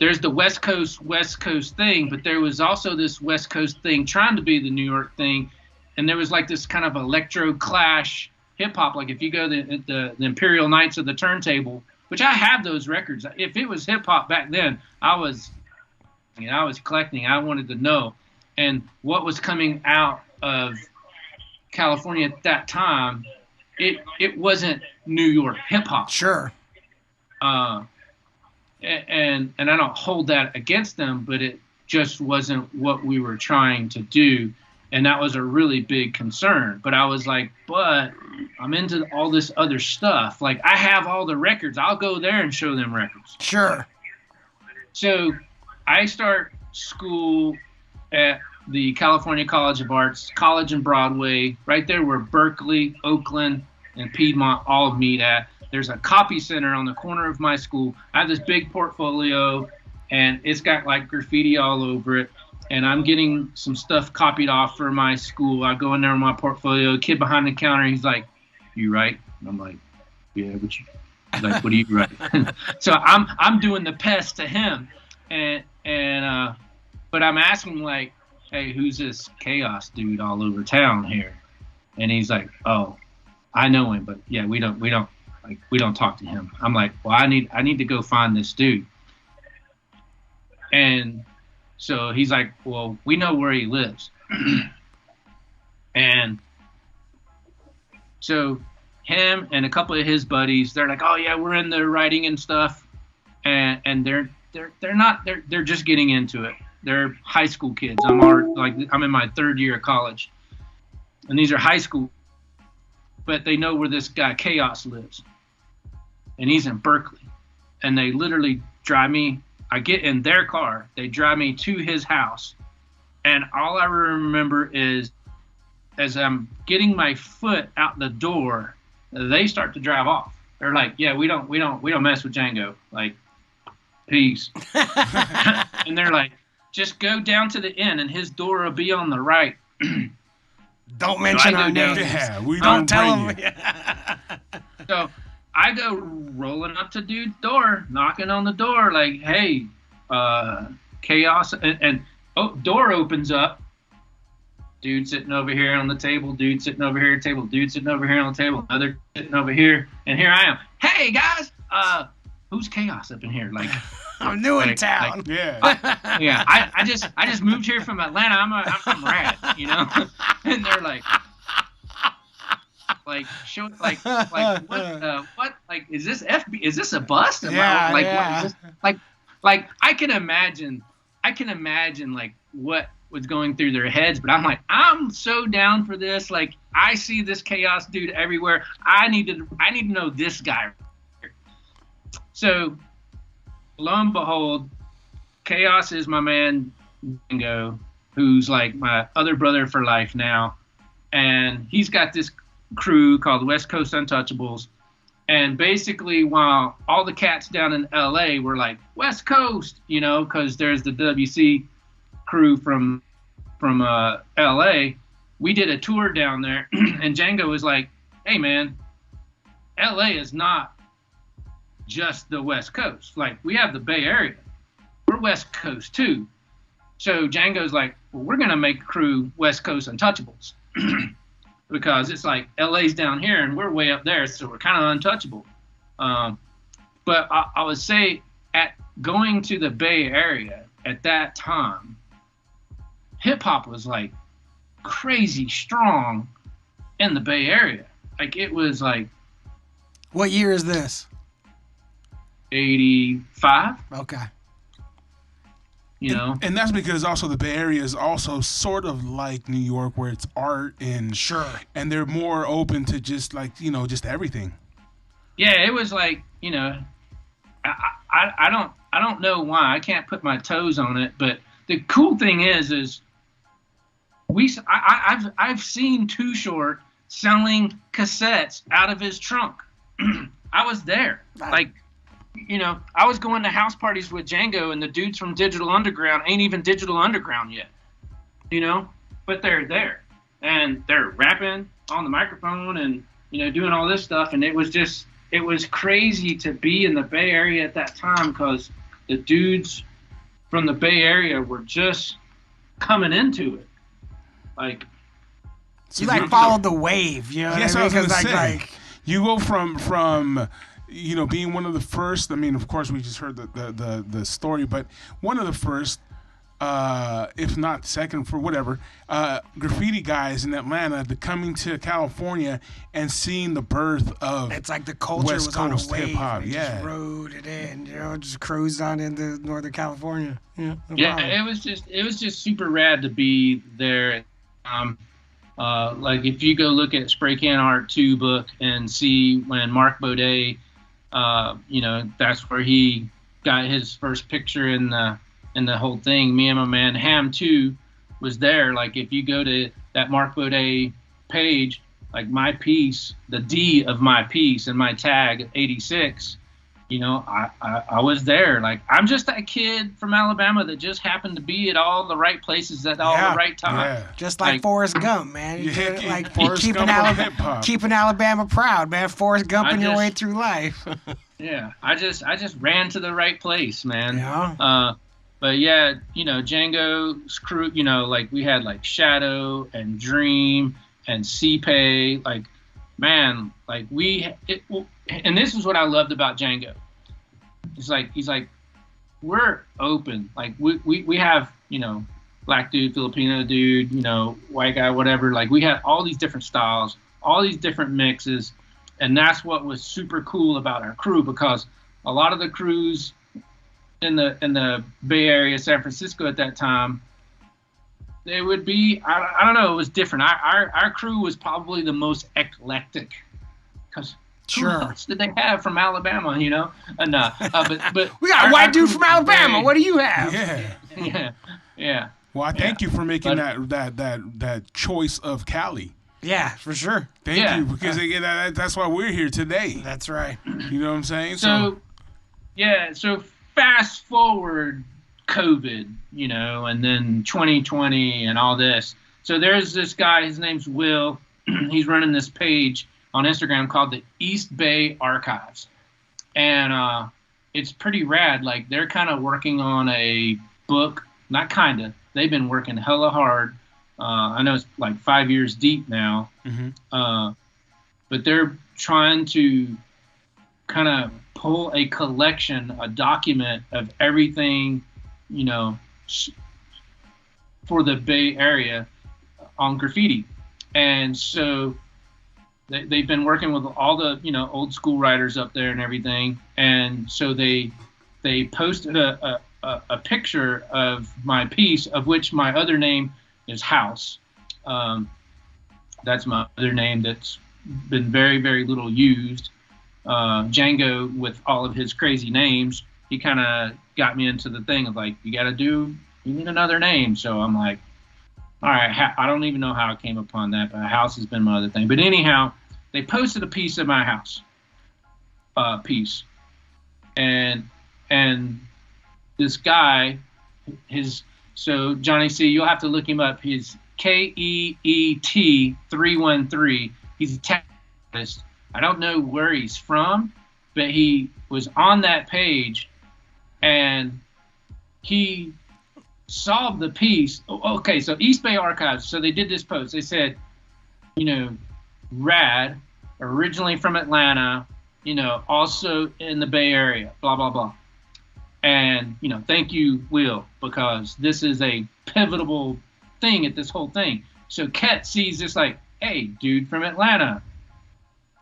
There's the West Coast thing, but there was also this West Coast thing trying to be the New York thing. And there was like this kind of electro clash hip hop. Like, if you go to the Imperial Knights of the Turntable, which I have those records. If it was hip hop back then, I was collecting. I wanted to know. And what was coming out of California at that time, it wasn't New York hip hop.
Sure.
And I don't hold that against them, but it just wasn't what we were trying to do. And that was a really big concern. But I was like, but I'm into all this other stuff. Like, I have all the records. I'll go there and show them records.
Sure.
So I start school at the California College of Arts, College and Broadway, right there where Berkeley, Oakland, and Piedmont all meet at. There's a copy center on the corner of my school. I have this big portfolio, and it's got like graffiti all over it. And I'm getting some stuff copied off for my school. I go in there with my portfolio. Kid behind the counter, he's like, "You write?" And I'm like, "Yeah, but you." He's like, "What do you write?" So I'm doing the pest to him, but I'm asking like, "Hey, who's this Chaos dude all over town here?" And he's like, "Oh, I know him, but yeah, we don't talk to him." I'm like, "Well, I need to go find this dude." And so he's like, "Well, we know where he lives." And so him and a couple of his buddies, they're like, "Oh yeah, we're in the writing and stuff," and they're just getting into it. They're high school kids. I'm in my 3rd year of college, and these are high school, but they know where this guy Chaos lives, and he's in Berkeley, and they literally drive me. I get in their car, they drive me to his house, and all I remember is as I'm getting my foot out the door, they start to drive off. They're like, "Yeah, we don't mess with Django. Like, peace." And they're like, "Just go down to the inn, and his door will be on the right."
Don't mention our names.
Yeah, we
Don't tell
bring
him.
you.
So I go rolling up to dude's door, knocking on the door, like, "Hey, Chaos," and door opens up. Dude sitting over here on the table, dude sitting over here at the table, dude sitting over here on the table, other sitting over here, and here I am. "Hey guys, who's Chaos up in here?" Like,
I'm new in town.
Yeah.
yeah, I just moved here from Atlanta. I'm from Rad, you know. And they're like, show, like what? Like, is this FB? Is this a bust? What is this? Like I can imagine like what was going through their heads, but I'm like, I'm so down for this. Like, I see this Chaos dude everywhere. I need to know this guy. So, lo and behold, Chaos is my man Django, who's like my other brother for life now, and he's got this crew called West Coast Untouchables. And basically, while all the cats down in LA were like West Coast, you know, because there's the WC crew from LA, we did a tour down there, and Django was like, "Hey man, LA is not just the West Coast. Like, we have the Bay Area. We're West Coast too." So Django's like, "Well, we're gonna make a crew West Coast Untouchables." Because it's like LA's down here and we're way up there, so we're kind of untouchable. But I would say at going to the Bay Area at that time, hip hop was like crazy strong in the Bay Area. Like, it was like.
What year is this?
85.
Okay.
You know,
And that's because also the Bay Area is also sort of like New York, where it's art and and they're more open to just like, you know, just everything.
Yeah, it was like, you know, I don't know why. I can't put my toes on it, but the cool thing is I've seen Too Short selling cassettes out of his trunk. I was there. Like, you know, I was going to house parties with Django, and the dudes from Digital Underground ain't even Digital Underground yet, you know, but they're there and they're rapping on the microphone and, you know, doing all this stuff. And it was crazy to be in the Bay Area at that time, because the dudes from the Bay Area were just coming into it. Like,
you like followed the wave, you know?
Yes,
what
I was
mean?
gonna
'Cause,
say.
like
You go from you know, being one of the first. I mean, of course, we just heard the story, but one of the first, if not second, for whatever, graffiti guys in Atlanta, to coming to California and seeing the birth of
it's like the culture
West
was on a
Coast
wave.
hip-hop,
It
yeah.
just rode it in, you know, just cruised on into Northern California. Yeah, no
yeah,
problem.
it was just super rad to be there. Like, if you go look at Spray Can Art 2 book and see when Mark Baudet, you know, that's where he got his first picture in the whole thing. Me and my man Ham 2 was there. Like, if you go to that Mark Baudet page, like my piece, the D of my piece and my tag 86, you know, I was there. Like, I'm just that kid from Alabama that just happened to be at all the right places at all the right time.
Yeah.
Just like Forrest Gump, man. You
Yeah,
did it like
Forrest
keeping
Gump of
Alabama,
hip-hop.
keeping Alabama proud, man. Forrest Gumping your
just-
way through life.
Yeah, I just ran to the right place, man.
Yeah.
But yeah, you know, Django's crew, you know, like we had like Shadow and Dream and CPay, like, man, like and this is what I loved about Django. He's like, we're open. Like we have, you know, black dude, Filipino dude, you know, white guy, whatever. Like, we had all these different styles, all these different mixes. And that's what was super cool about our crew, because a lot of the crews in the Bay Area, San Francisco at that time, they would be, I don't know, it was different. Our crew was probably the most eclectic, because who else did they have from Alabama, you know? And but
We got a
our
white dude
crew
from
was
Alabama.
very-
What do you have?
Yeah.
yeah.
Well, I thank you for making
But-
that choice of Cali.
Yeah, for sure.
Thank
Yeah.
you, because that's why we're here today.
That's right.
You know what I'm saying?
So fast forward COVID, you know, and then 2020 and all this. So there's this guy, his name's Will. He's running this page on Instagram called the East Bay Archives. And it's pretty rad. Like, they're kind of working on a book, not kind of, they've been working hella hard. I know it's like 5 years deep now, but they're trying to kind of pull a collection, a document of everything, you know, for the Bay Area on graffiti. And so they've been working with all the, you know, old school writers up there and everything. And so they posted a picture of my piece, of which my other name is House. That's my other name that's been very, very little used. Django, with all of his crazy names, he kind of got me into the thing of like, you need another name. So I'm like, all right, I don't even know how I came upon that, but House has been my other thing. But anyhow, they posted a piece of my house, piece. And this guy, so Johnny C, you'll have to look him up. He's KEET 313. He's a tech artist. I don't know where he's from, but he was on that page, and he saw the piece. Okay, so East Bay Archives. So they did this post. They said, you know, Rad, originally from Atlanta, you know, also in the Bay Area, blah, blah, blah. And, you know, thank you, Will, because this is a pivotal thing at this whole thing. So Ket sees this like, hey, dude from Atlanta.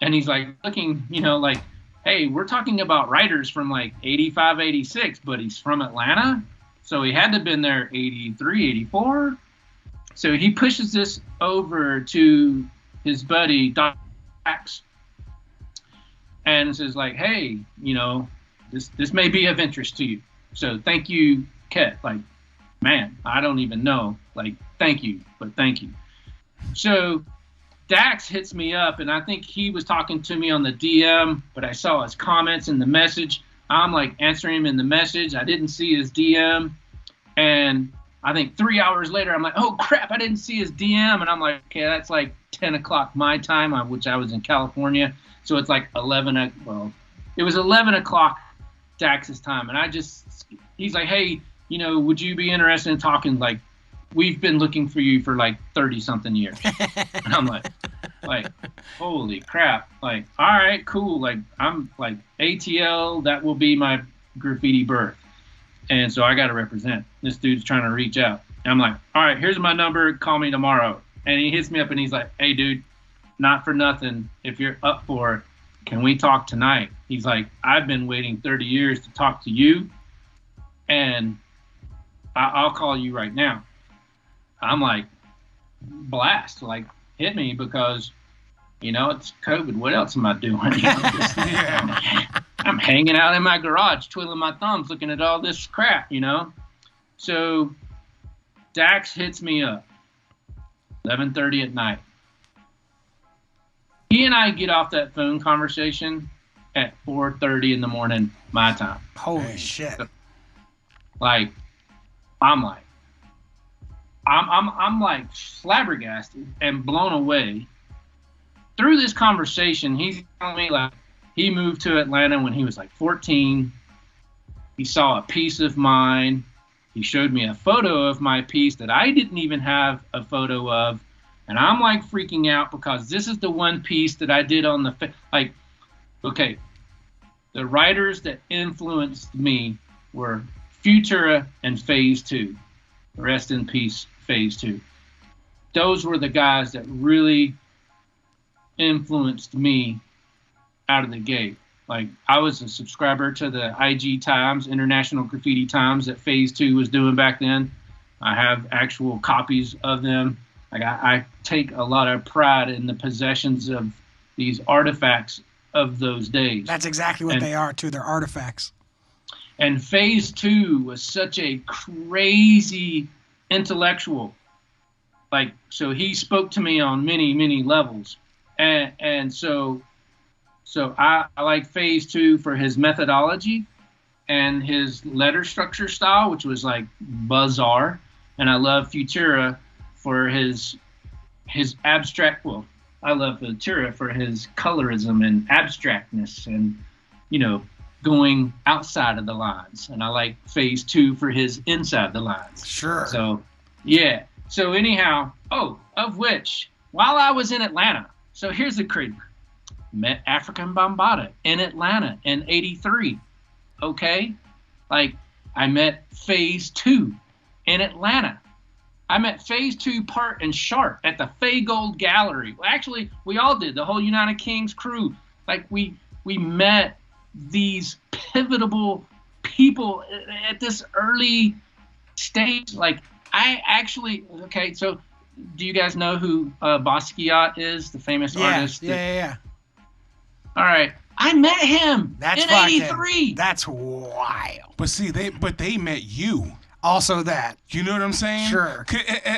And he's like looking, you know, like, hey, we're talking about writers from like 85, 86, but he's from Atlanta. So he had to have been there 83, 84. So he pushes this over to his buddy, Doc Axe, and says like, hey, you know, this may be of interest to you. So thank you, Ket. Like, man, I don't even know. Like, thank you, but thank you. So Dax hits me up, and I think he was talking to me on the DM, but I saw his comments in the message. I'm like answering him in the message. I didn't see his DM. And I think 3 hours later, I'm like, oh, crap, I didn't see his DM. And I'm like, okay, that's like 10 o'clock my time, which I was in California. So it's like it was 11 o'clock Dax's time. And he's like, hey, would you be interested in talking? Like, we've been looking for you for like 30-something years. And I'm like, holy crap. Like, all right, cool. Like, I'm like, ATL, that will be my graffiti birth. And so I got to represent. This dude's trying to reach out. And I'm like, all right, here's my number. Call me tomorrow. And he hits me up and he's like, hey, dude, not for nothing. If you're up for it, can we talk tonight? He's like, I've been waiting 30 years to talk to you. And I'll call you right now. I'm like, blast. Like, hit me because, it's COVID. What else am I doing? I'm hanging out in my garage, twiddling my thumbs, looking at all this crap, So Dax hits me up, 11:30 at night. He and I get off that phone conversation at 4:30 in the morning, my time.
Holy shit!
So, like, I'm like flabbergasted and blown away. Through this conversation, he's telling me like he moved to Atlanta when he was like 14. He saw a piece of mine. He showed me a photo of my piece that I didn't even have a photo of. And I'm like freaking out because this is the one piece that I did on the, okay, the writers that influenced me were Futura and Phase 2. Rest in peace, Phase 2. Those were the guys that really influenced me out of the gate. Like, I was a subscriber to the IG Times, International Graffiti Times, that Phase 2 was doing back then. I have actual copies of them. Like, I take a lot of pride in the possessions of these artifacts of those days.
That's exactly what they are, too. They're artifacts.
And Phase 2 was such a crazy intellectual. Like, so he spoke to me on many, many levels. And so I like Phase 2 for his methodology and his letter structure style, which was like bizarre. And I love Futura for his abstract. Well, I love Futura for his colorism and abstractness and, going outside of the lines. And I like Phase 2 for his inside the lines.
Sure.
So, yeah. So anyhow, of which, while I was in Atlanta, so here's the crazy. Met African Bambaataa in Atlanta in '83. Okay? Like, I met Phase 2 in Atlanta. I met Phase 2 Part and Sharp at the Faygold Gallery. Well, actually, we all did. The whole United Kings crew. Like, we met these pivotal people at this early stage. Like, I actually, okay, so do you guys know who Basquiat is, the famous artist?
Yeah.
All right. I met him in '83.
That's wild.
But see, they met you.
Also that.
You know what I'm saying?
Sure.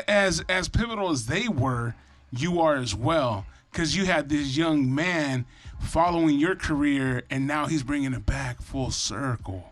As pivotal as they were, you are as well. Because you had this young man following your career, and now he's bringing it back full circle.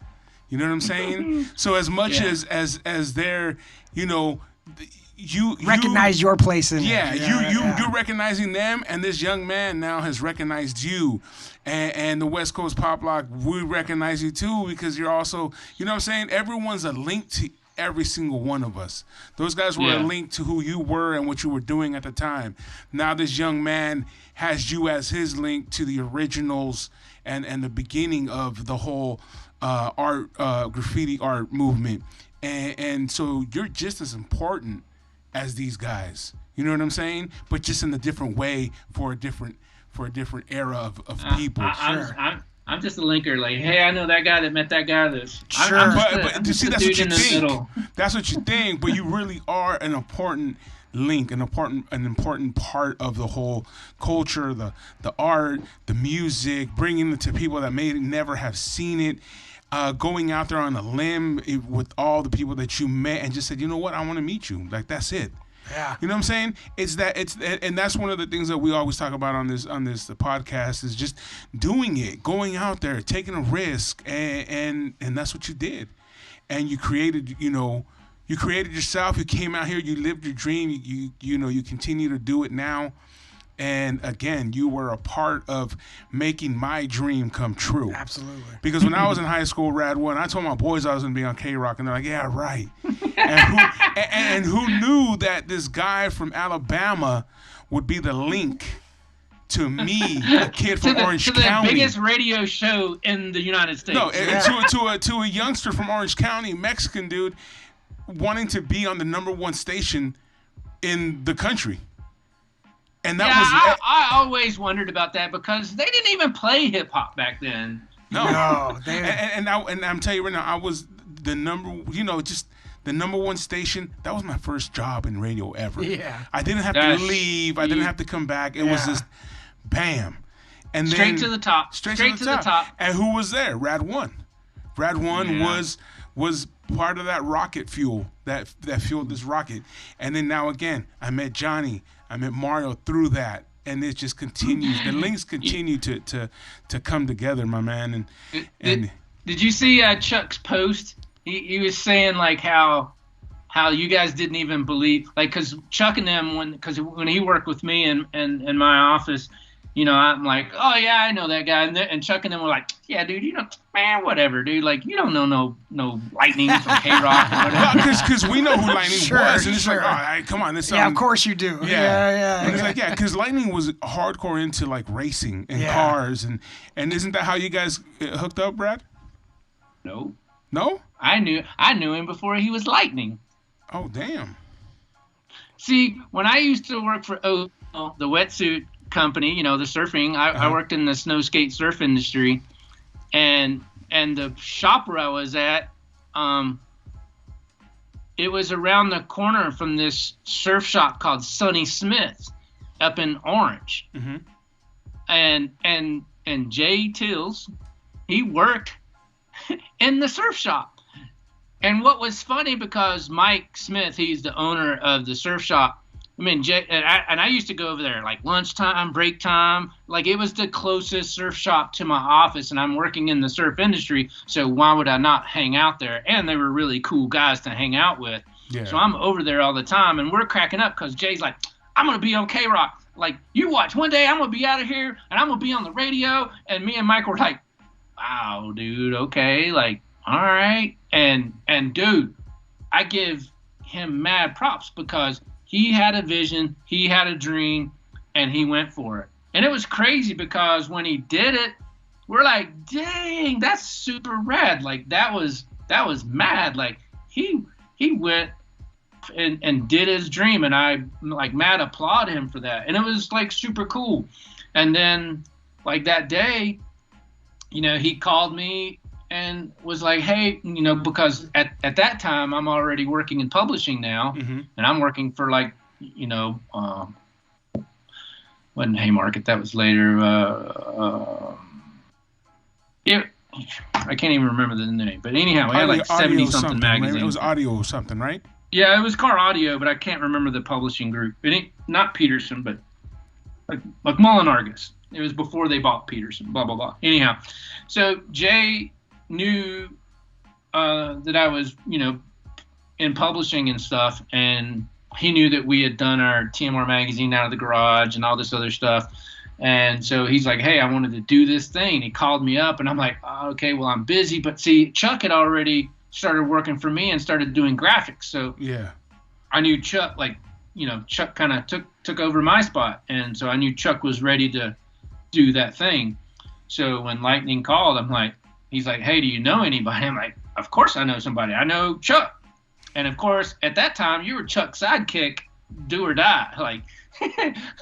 You know what I'm saying? So as much as they're, you
recognize your place in
it. You're recognizing them, and this young man now has recognized you, and the West Coast Pop Lock, we recognize you too, because you're also, you know what I'm saying, everyone's a link to every single one of us. Those guys were a link to who you were and what you were doing at the time. Now this young man has you as his link to the originals and the beginning of the whole graffiti art movement, and so you're just as important as these guys. You know what I'm saying? But just in a different way for a different era of people.
I'm just a linker. Like, hey, I know that guy that met that guy.
Sure. But you see, that's what you think. That's what you think. But you really are an important link, an important part of the whole culture, the art, the music, bringing it to people that may never have seen it. Going out there on a limb with all the people that you met and just said, you know what, I want to meet you. Like, that's it.
Yeah.
You know what I'm saying? And that's one of the things that we always talk about on this the podcast is just doing it, going out there, taking a risk, and that's what you did. And you created, you created yourself. You came out here, you lived your dream. You continue to do it now. And again, you were a part of making my dream come true.
Absolutely.
Because when I was in high school, RAD1, I told my boys I was going to be on K-Rock, and they're like, yeah, right. and who knew that this guy from Alabama would be the link to me, a kid from Orange County.
The biggest radio show in the United States.
No, to a youngster from Orange County, Mexican dude, wanting to be on the #1 station in the country. And that was
I always wondered about that because they didn't even play hip hop back then.
No, and I'm telling you right now, I was the just the #1 station. That was my first job in radio ever.
Yeah,
I didn't have to leave. I didn't have to come back. It was just bam, and
straight
then
to the top. Straight to the top.
And who was there? RAD1. RAD1 was part of that rocket fuel that fueled this rocket. And then now again, I met Johnny. I met Mario through that, and it just continues. The links continue to come together, my man. And
did you see Chuck's post? He was saying like how you guys didn't even believe, like, because Chuck and them when he worked with me in my office, I'm like, oh yeah, I know that guy, and Chuck and them were like, yeah, dude, man, whatever, dude, like, you don't know no Lightning from K-Rock or whatever.
Because we know who Lightning was, and it's like, oh, come on, this.
Yeah, of course you do. Yeah.
And it's like, yeah, because Lightning was hardcore into like racing and cars, and isn't that how you guys hooked up, Brad?
No.
No?
I knew him before he was Lightning.
Oh, damn.
See, when I used to work for the wetsuit company, the surfing, I worked in the snow skate surf industry, and the shop where I was at, it was around the corner from this surf shop called Sonny Smith's up in Orange.
Mm-hmm.
And Jay Tills, he worked in the surf shop. And what was funny, because Mike Smith, he's the owner of the surf shop. I mean, Jay, and I used to go over there like lunchtime, break time. Like, it was the closest surf shop to my office, and I'm working in the surf industry, so why would I not hang out there? And they were really cool guys to hang out with.
Yeah.
So I'm over there all the time, and we're cracking up because Jay's like, I'm going to be on K-Rock. Like, you watch, one day I'm going to be out of here, and I'm going to be on the radio. And me and Mike were like, wow, dude, okay, like, all right. And dude, I give him mad props because he had a vision, he had a dream, and he went for it. And it was crazy because when he did it, we're like, dang, that's super rad. Like, that was mad. Like, he went and did his dream, and I like mad applaud him for that. And it was like super cool. And then like that day, he called me and was like, hey, because at that time I'm already working in publishing now,
mm-hmm.
and I'm working for like, wasn't Haymarket, that was later. I can't even remember the name, but anyhow, we had like 70-something magazines.
It was Audio something, right?
Yeah, it was Car Audio, but I can't remember the publishing group. It ain't not Peterson, but like Mullen Argus. It was before they bought Peterson. Blah blah blah. Anyhow, so Jay knew that I was, in publishing and stuff, and he knew that we had done our TMR magazine out of the garage and all this other stuff. And so he's like, hey, I wanted to do this thing. He called me up, and I'm like, oh, okay, well, I'm busy. But see, Chuck had already started working for me and started doing graphics. So
yeah,
I knew Chuck, like, Chuck kind of took over my spot. And so I knew Chuck was ready to do that thing. So when Lightning called, he's like, hey, do you know anybody? I'm like, of course I know somebody. I know Chuck. And of course, at that time, you were Chuck's sidekick, do or die.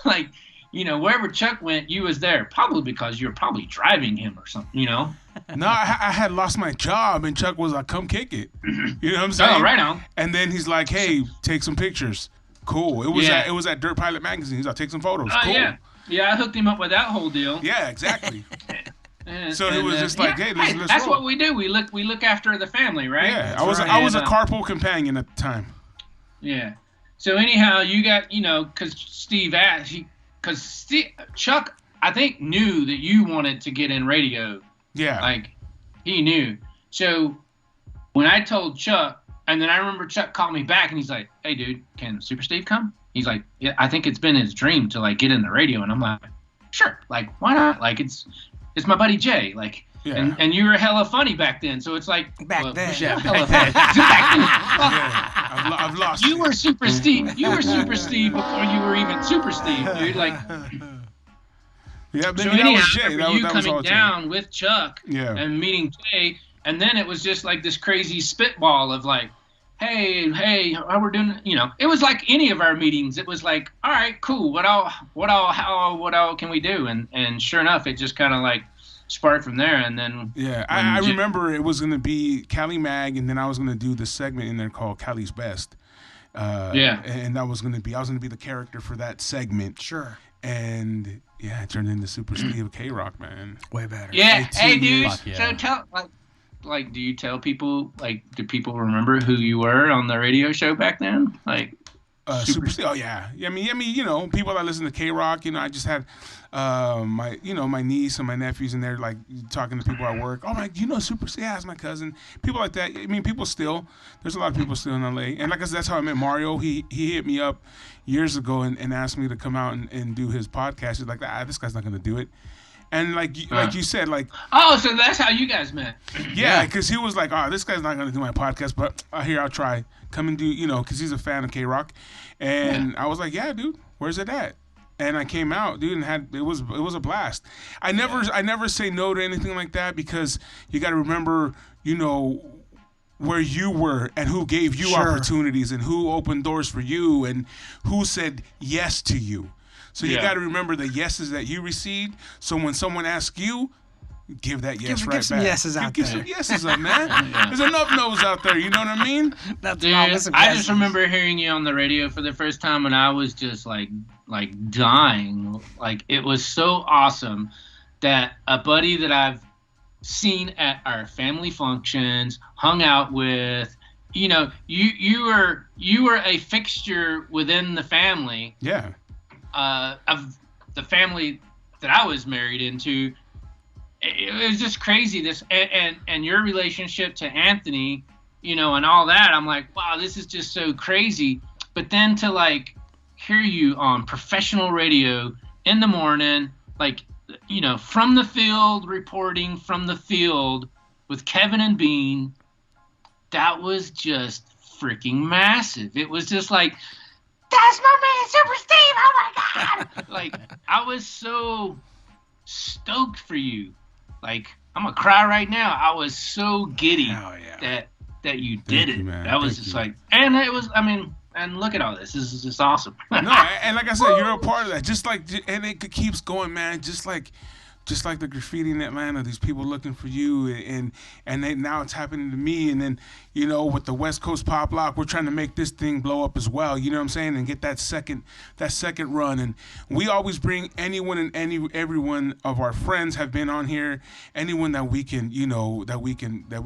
Like, wherever Chuck went, you was there. Probably because you were probably driving him or something, No,
I had lost my job, and Chuck was like, come kick it. You know what I'm saying?
Oh, right on.
And then he's like, hey, take some pictures. Cool. It was at Dirt Pilot Magazine. He's like, take some photos. Cool.
Yeah, I hooked him up with that whole deal.
Yeah, exactly. So it was just like, hey, let's
that's
roll.
what we do. We look after the family, right?
Yeah,
That's
I was a carpool companion at the time.
Yeah. So anyhow, you got, because Steve asked, because Chuck, I think, knew that you wanted to get in radio.
Yeah.
Like, he knew. So when I told Chuck, and then I remember Chuck called me back, and he's like, "Hey, dude, can Super Steve come?" He's like, "Yeah, I think it's been his dream to, like, get in the radio." And I'm like, "Sure, like, why not? Like, it's my buddy Jay, like."
Yeah.
And you were hella funny back then, so it's like
Back then.
Yeah, hella funny. Back then.
I've lost.
You were Super Steve. You were Super Steve before you were even Super Steve, dude. Like,
Yeah,
so
that
anyhow,
was Jay.
I remember
That
you
was all
coming
Jay.
down with Chuck and meeting Jay, and then it was just like this crazy spitball of like, hey, how we're doing? It was like any of our meetings. It was like, all right, cool. What all can we do? And sure enough, it just kind of like sparked from there. And then
I remember it was gonna be Cali Mag, and then I was gonna do the segment in there called Cali's Best. And that was gonna be I was gonna be the character for that segment.
Sure.
And yeah, it turned into Super Steve K-Rock, man.
Way better.
Yeah. Hey, dude.
Fuck yeah.
So tell like, do you tell people, like, do people remember who you were on the radio show back then? Like,
Super Steve. Oh yeah. I mean, people that listen to K-Rock. I just had my niece and my nephews in there, like, talking to people at work. Oh my, Super Steve? Yeah, it's my cousin. People like that. I mean, there's a lot of people still in LA. And like I said, that's how I met Mario. He hit me up years ago and asked me to come out and do his podcast. He's like, this guy's not gonna do it. And like you said, like,
oh, so that's how you guys met.
Yeah, because he was like, oh, this guy's not going to do my podcast, but here, I'll try. Come and do, because he's a fan of K-Rock. And I was like, yeah, dude, where's it at? And I came out, dude, and it was a blast. I never say no to anything like that, because you got to remember, where you were and who gave you opportunities and who opened doors for you and who said yes to you. So you got to remember the yeses that you received. So when someone asks you, give that yes right back.
Give some yeses out
there. Give some yeses up, man. There's enough no's out there. You know what I mean?
Dude, I just remember hearing you on the radio for the first time, and I was just like dying. Like, it was so awesome that a buddy that I've seen at our family functions, hung out with, you were a fixture within the family.
Yeah.
Of the family that I was married into. It was just crazy. And your relationship to Anthony, and all that. I'm like, wow, this is just so crazy. But then to, like, hear you on professional radio in the morning, like, from the field, reporting from the field with Kevin and Bean, that was just freaking massive. It was just like, that's my man, Super Steve. Oh my God. Like, I was so stoked for you. Like, I'm gonna cry right now. I was so giddy that you did it.
Man.
That was just like, and it was, and look at all this. This is just awesome.
No, and like I said, you're a part of that. Just like, and it keeps going, man. Just like the graffiti in Atlanta, these people looking for you, and now it's happening to me. And then, with the West Coast Pop Lock, we're trying to make this thing blow up as well. You know what I'm saying? And get that second run. And we always bring anyone and everyone of our friends have been on here. Anyone that we can, that we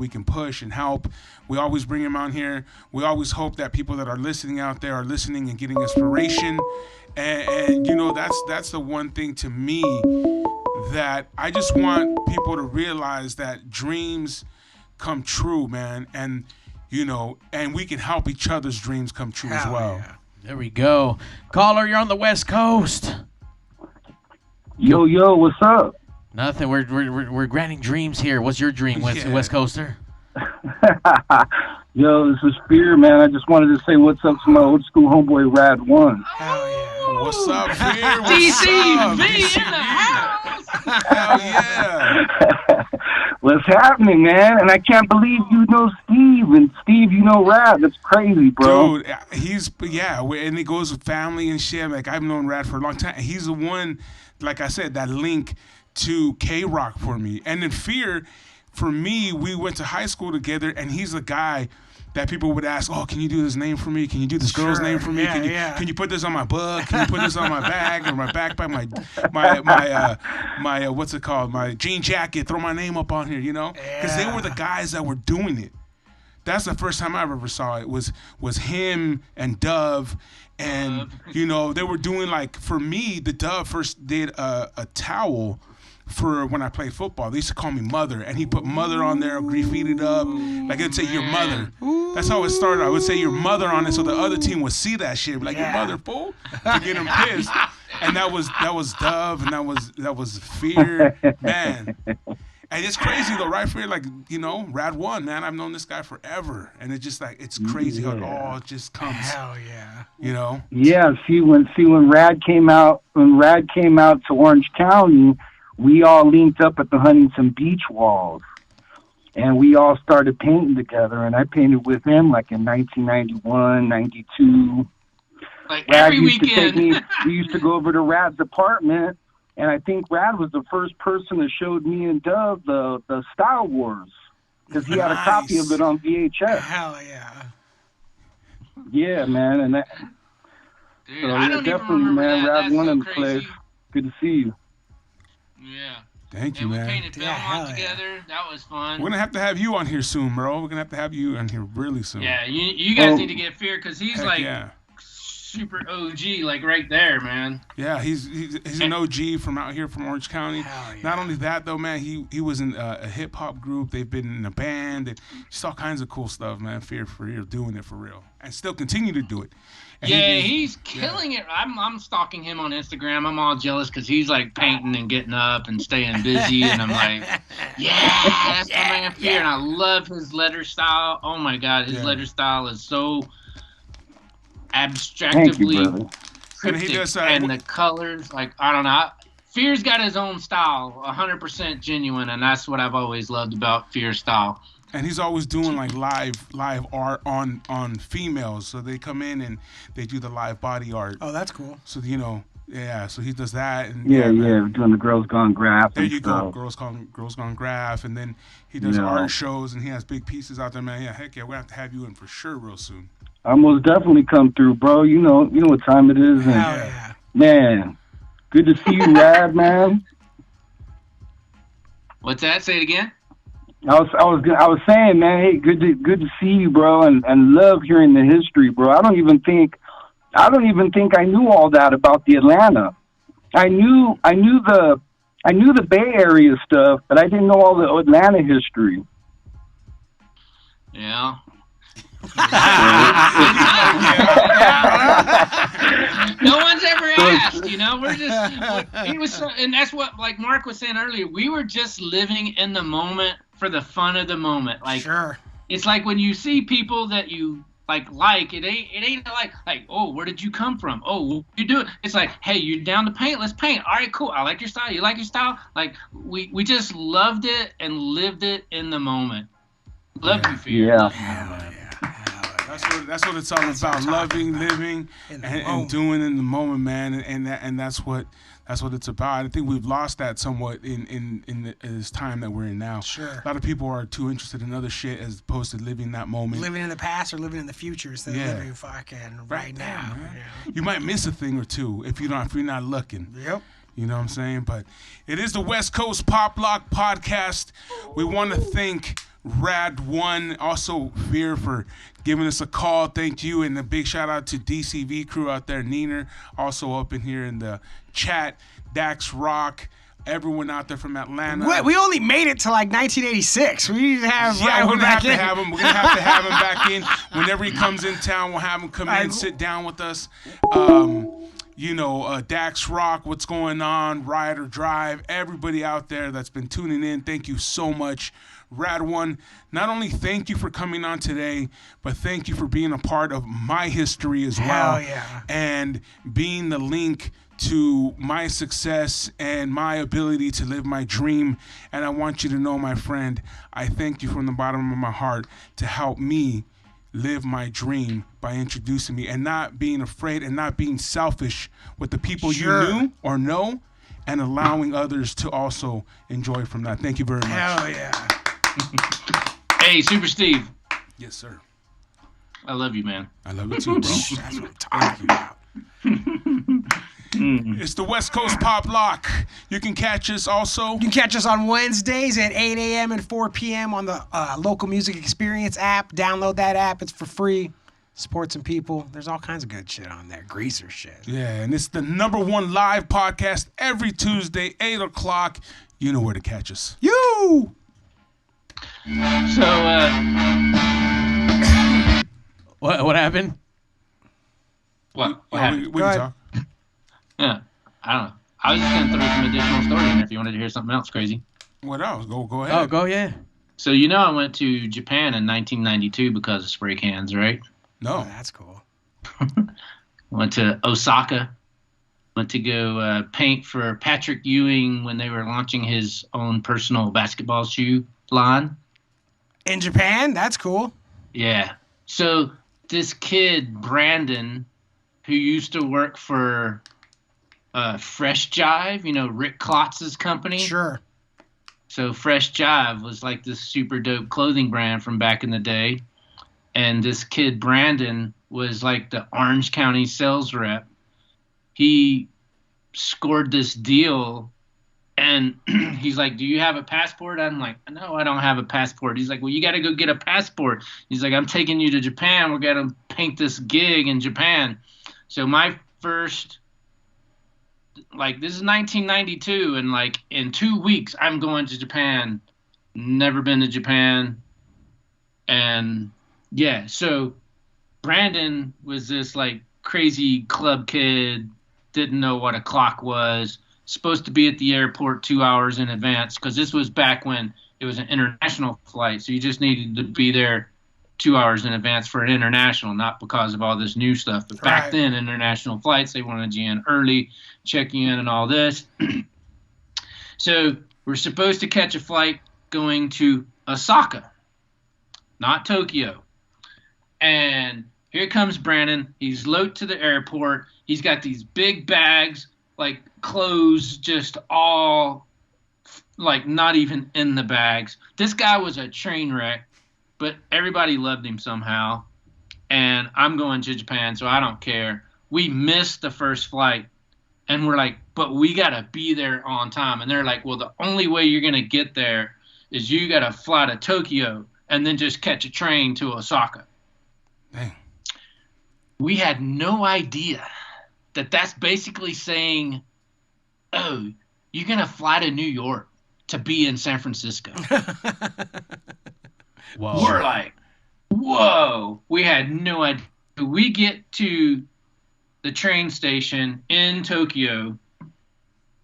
can push and help. We always bring them on here. We always hope that people that are listening out there are listening and getting inspiration. And that's the one thing to me that I just want people to realize, that dreams come true, man, and and we can help each other's dreams come true as well.
Yeah.
There we go. Caller, you're on the West Coast.
Yo, what's up?
Nothing. We're granting dreams here. What's your dream, West Coaster?
Yo, this is Fear, man. I just wanted to say what's up to my old school homeboy RAD1.
Hell yeah.
What's up, Fear?
DCV in the house.
Hell yeah.
What's happening, man? And I can't believe you know Steve, and Steve, you know Rad. That's crazy, bro.
Dude, and it goes with family and shit. Like, I've known Rad for a long time. He's the one, like I said, that link to K-Rock for me. And then Fear, for me, we went to high school together, and he's a guy that people would ask, oh, can you do this name for me? Can you do this girl's name for me? Can you put this on my book? Can you put this on my bag or my backpack? My what's it called? My jean jacket. Throw my name up on here, Because they were the guys that were doing it. that's the first time I ever saw it. Was him and Dove, and you know they were doing like for me. The Dove first did a towel for when I played football. They used to call me Mother, and he put Mother on there, graffitied up, like it'd say your mother. That's how it started. I would say your mother on it, so the other team would see that shit, like your mother, fool, to get him pissed. And that was Dove, and that was Fear, man. And it's crazy though, right? Fear, like you know, RAD1, man. I've known this guy forever, and it's just like it's crazy how it all just comes.
Hell yeah.
You know.
Yeah. When Rad came out to Orange County, we all linked up at the Huntington Beach walls, and we all started painting together. And I painted with him like in 1991, 92.
Like
Rad
every
used
weekend.
To take me, we used to go over to Rad's apartment, and I think Rad was the first person that showed me and Dove the Star Wars, because he had a copy of it on VHS.
Hell yeah.
Yeah, man, and that.
Dude,
So
I
yeah,
don't
definitely,
even remember
man.
that.
Rad
That's
one
so
in the
crazy.
place. Good to see you.
Yeah.
Thank you,
And we
man.
painted
Yeah, hell
Belmont
yeah.
together. That was fun.
We're gonna have you on here soon, bro. We're gonna have you on here really soon.
Yeah, you guys
Oh.
need to get Fear because he's
Heck
like
yeah.
super OG, like right there, man.
Yeah, he's an OG from out here from Orange County.
Hell yeah.
Not only that though, man, he was in a hip hop group. They've been in a band. And just all kinds of cool stuff, man. Fear for real, doing it for real, and still continue to do it. And
Yeah, he's killing it. I'm stalking him on Instagram. I'm all jealous because he's like painting and getting up and staying busy, and I'm like, yeah, that's my man Fear, and I love his letter style. Oh my God, his letter style is so
Thank you,
abstractively
brother.
And he
cryptic,
does,
and the colors, like I don't know. Fear's got his own style, 100% genuine, and that's what I've always loved about Fear's style.
And he's always doing like live art on females. So they come in and they do the live body art.
Oh, that's cool.
So you know, yeah. So he does that. And
Yeah,
man.
doing the Girls Gone Graph.
There
and
you go,
stuff.
Girls Gone Graph, and then he does
Yeah.
art shows, and he has big pieces out there, man. Yeah, heck yeah, we're gonna have to have you in for sure real soon.
I most definitely come through, bro. You know what time it is. And,
Hell yeah.
man, good to see you, Rad, man.
What's that? Say it again.
I was saying, man, hey, good to see you, bro, and love hearing the history, bro. I don't even think I knew all that about the Atlanta. I knew the Bay Area stuff, but I didn't know all the Atlanta history.
Yeah. No one's ever asked, you know. We're just it was, and that's what like Mark was saying earlier. We were just living in the moment for the fun of the moment. Like
Sure.
it's like when you see people that you like it ain't like oh, where did you come from? Oh, what you do it. It's like, hey, you down to paint? Let's paint. All right, cool. I like your style. You like your style? Like we just loved it and lived it in the moment. Love you, Fear.
Yeah.
That's what it's all about. Loving, living, and doing in the moment, man. And that's what it's about. I think we've lost that somewhat in this time that we're in now.
Sure.
A lot of people are too interested in other shit as opposed to living that moment.
Living in the past or living in the future instead of
Yeah.
living fucking right now.
man.
Yeah.
You might miss a thing or two if you're not looking.
Yep.
You know what I'm saying? But it is the West Coast Pop Lock Podcast. We want to thank RAD1, also Fear, for giving us a call. Thank you, and a big shout out to DCV crew out there, Neener, also up in here in the chat, Dax Rock, everyone out there from Atlanta.
What? We only made it to like 1986. We need to have
Yeah, we're
Ryan
gonna have
back
to
in.
have him. We're gonna have to have him back in whenever he comes in town. We'll have him come in and sit down with us. Dax Rock, what's going on? Ride or Drive, everybody out there that's been tuning in. Thank you so much. RAD1, not only thank you for coming on today, but thank you for being a part of my history as well.
Hell yeah.
And being the link to my success and my ability to live my dream. And I want you to know, my friend, I thank you from the bottom of my heart to help me live my dream by introducing me and not being afraid and not being selfish with the people
Sure.
you knew or know, and allowing others to also enjoy from that. Thank you very much.
Hell yeah.
Hey, Super Steve.
Yes, sir.
I love you, man.
I love you too, bro.
That's what I'm talking about.
It's the West Coast Pop Lock. You can catch us also.
You can catch us on Wednesdays at 8 a.m. and 4 p.m. on the Local Music Experience app. Download that app. It's for free. Support some people. There's all kinds of good shit on there. Greaser shit.
Yeah, and it's the #1 live podcast every Tuesday, 8 o'clock. You know where to catch us.
You!
So,
What happened?
what
We
happened?
can talk.
Yeah, I don't know. I was just gonna throw some additional story in there if you wanted to hear something else crazy.
What else? Go ahead.
Oh, go yeah.
So you know I went to Japan in 1992 because of spray cans, right?
No.
Oh, that's cool.
Went to Osaka. Went to go paint for Patrick Ewing when they were launching his own personal basketball shoe line.
In Japan? That's cool.
Yeah. So this kid, Brandon, who used to work for Fresh Jive, you know, Rick Klotz's company.
Sure.
So Fresh Jive was like this super dope clothing brand from back in the day. And this kid, Brandon, was like the Orange County sales rep. He scored this deal, and he's like, do you have a passport? I'm like, no, I don't have a passport. He's like, well, you got to go get a passport. He's like, I'm taking you to Japan. We're going to paint this gig in Japan. So my first, like, this is 1992, and like in 2 weeks, I'm going to Japan. Never been to Japan. And yeah, so Brandon was this like crazy club kid, didn't know what a clock was, supposed to be at the airport 2 hours in advance, because this was back when it was an international flight, so you just needed to be there 2 hours in advance for an international, not because of all this new stuff. But back then, international flights, they wanted you in early, check you in and all this. So we're supposed to catch a flight going to Osaka, not Tokyo. And here comes Brandon. He's loaded to the airport. He's got these big bags, like clothes, just all, like not even in the bags. This guy was a train wreck, but everybody loved him somehow. And I'm going to Japan, so I don't care. We missed the first flight, and we're like, but we got to be there on time. And they're like, well, the only way you're going to get there is you got to fly to Tokyo and then just catch a train to Osaka.
Dang.
We had no idea that that's basically saying, oh, you're going to fly to New York to be in San Francisco.
Whoa.
We're like, whoa. We had no idea. We get to the train station in Tokyo,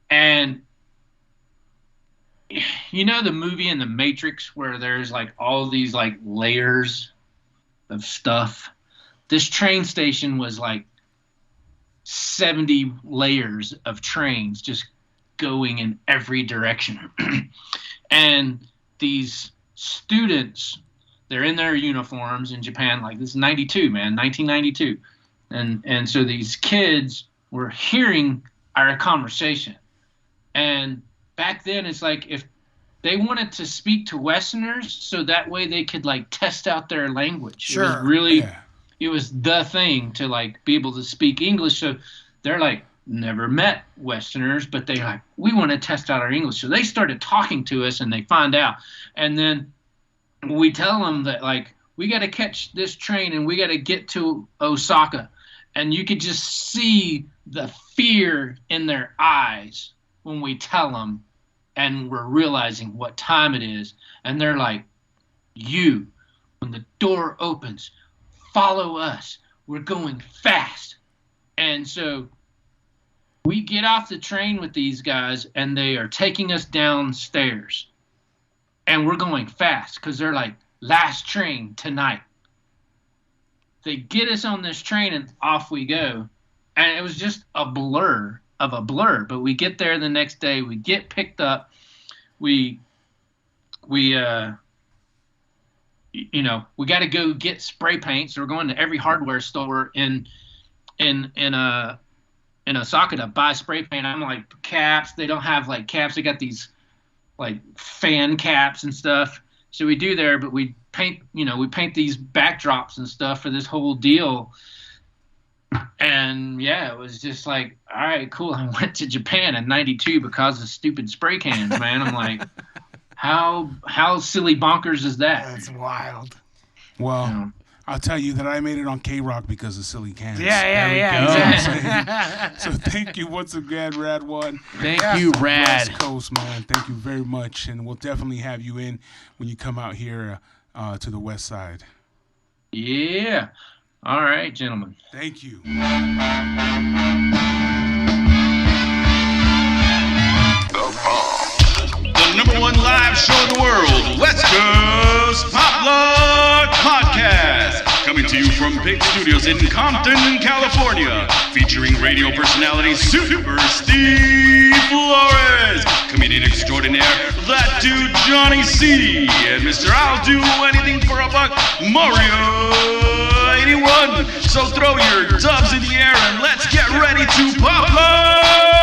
and you know the movie in The Matrix where there's like all these like layers of stuff? This train station was like 70 layers of trains just going in every direction. And these students, they're in their uniforms in Japan, like this is 92, man, 1992. And so these kids were hearing our conversation. And back then it's like if they wanted to speak to Westerners so that way they could like test out their language.
Sure.
It was really,
Yeah.
it was the thing to like be able to speak English. So they're like, never met Westerners, but they like, we want to test out our English. So they started talking to us and they find out. And then we tell them that like, we got to catch this train and we got to get to Osaka. And you could just see the fear in their eyes when we tell them and we're realizing what time it is. And they're like, you, when the door opens, follow us. We're going fast. And so we get off the train with these guys and they are taking us downstairs. And we're going fast because they're like, last train tonight. They get us on this train and off we go. And it was just a blur of a blur. But we get there the next day. We get picked up. We got to go get spray paint. So we're going to every hardware store in Osaka to buy spray paint. I'm like, caps. They don't have like caps. They got these like fan caps and stuff. So we do there, but we paint these backdrops and stuff for this whole deal. And yeah, it was just like, all right, cool. I went to Japan in '92 because of stupid spray cans, man. I'm like, how silly bonkers is that?
That's wild.
Well,
You know?
I'll tell you that I made it on K-Rock because of silly cans.
Yeah.
So thank you once again, RAD1.
Thank you, Rad.
West Coast, man. Thank you very much. And we'll definitely have you in when you come out here to the West Side.
Yeah. All right, gentlemen.
Thank you.
The number one live show in the world, West Coast Pop Log Podcast. Coming to you from Big Studios in Compton, California. Featuring radio personality Super Steve Flores. Comedian extraordinaire, that dude Johnny C. And Mr. I'll Do Anything for a Buck, Mario 81. So throw your dubs in the air and let's get ready to pop log!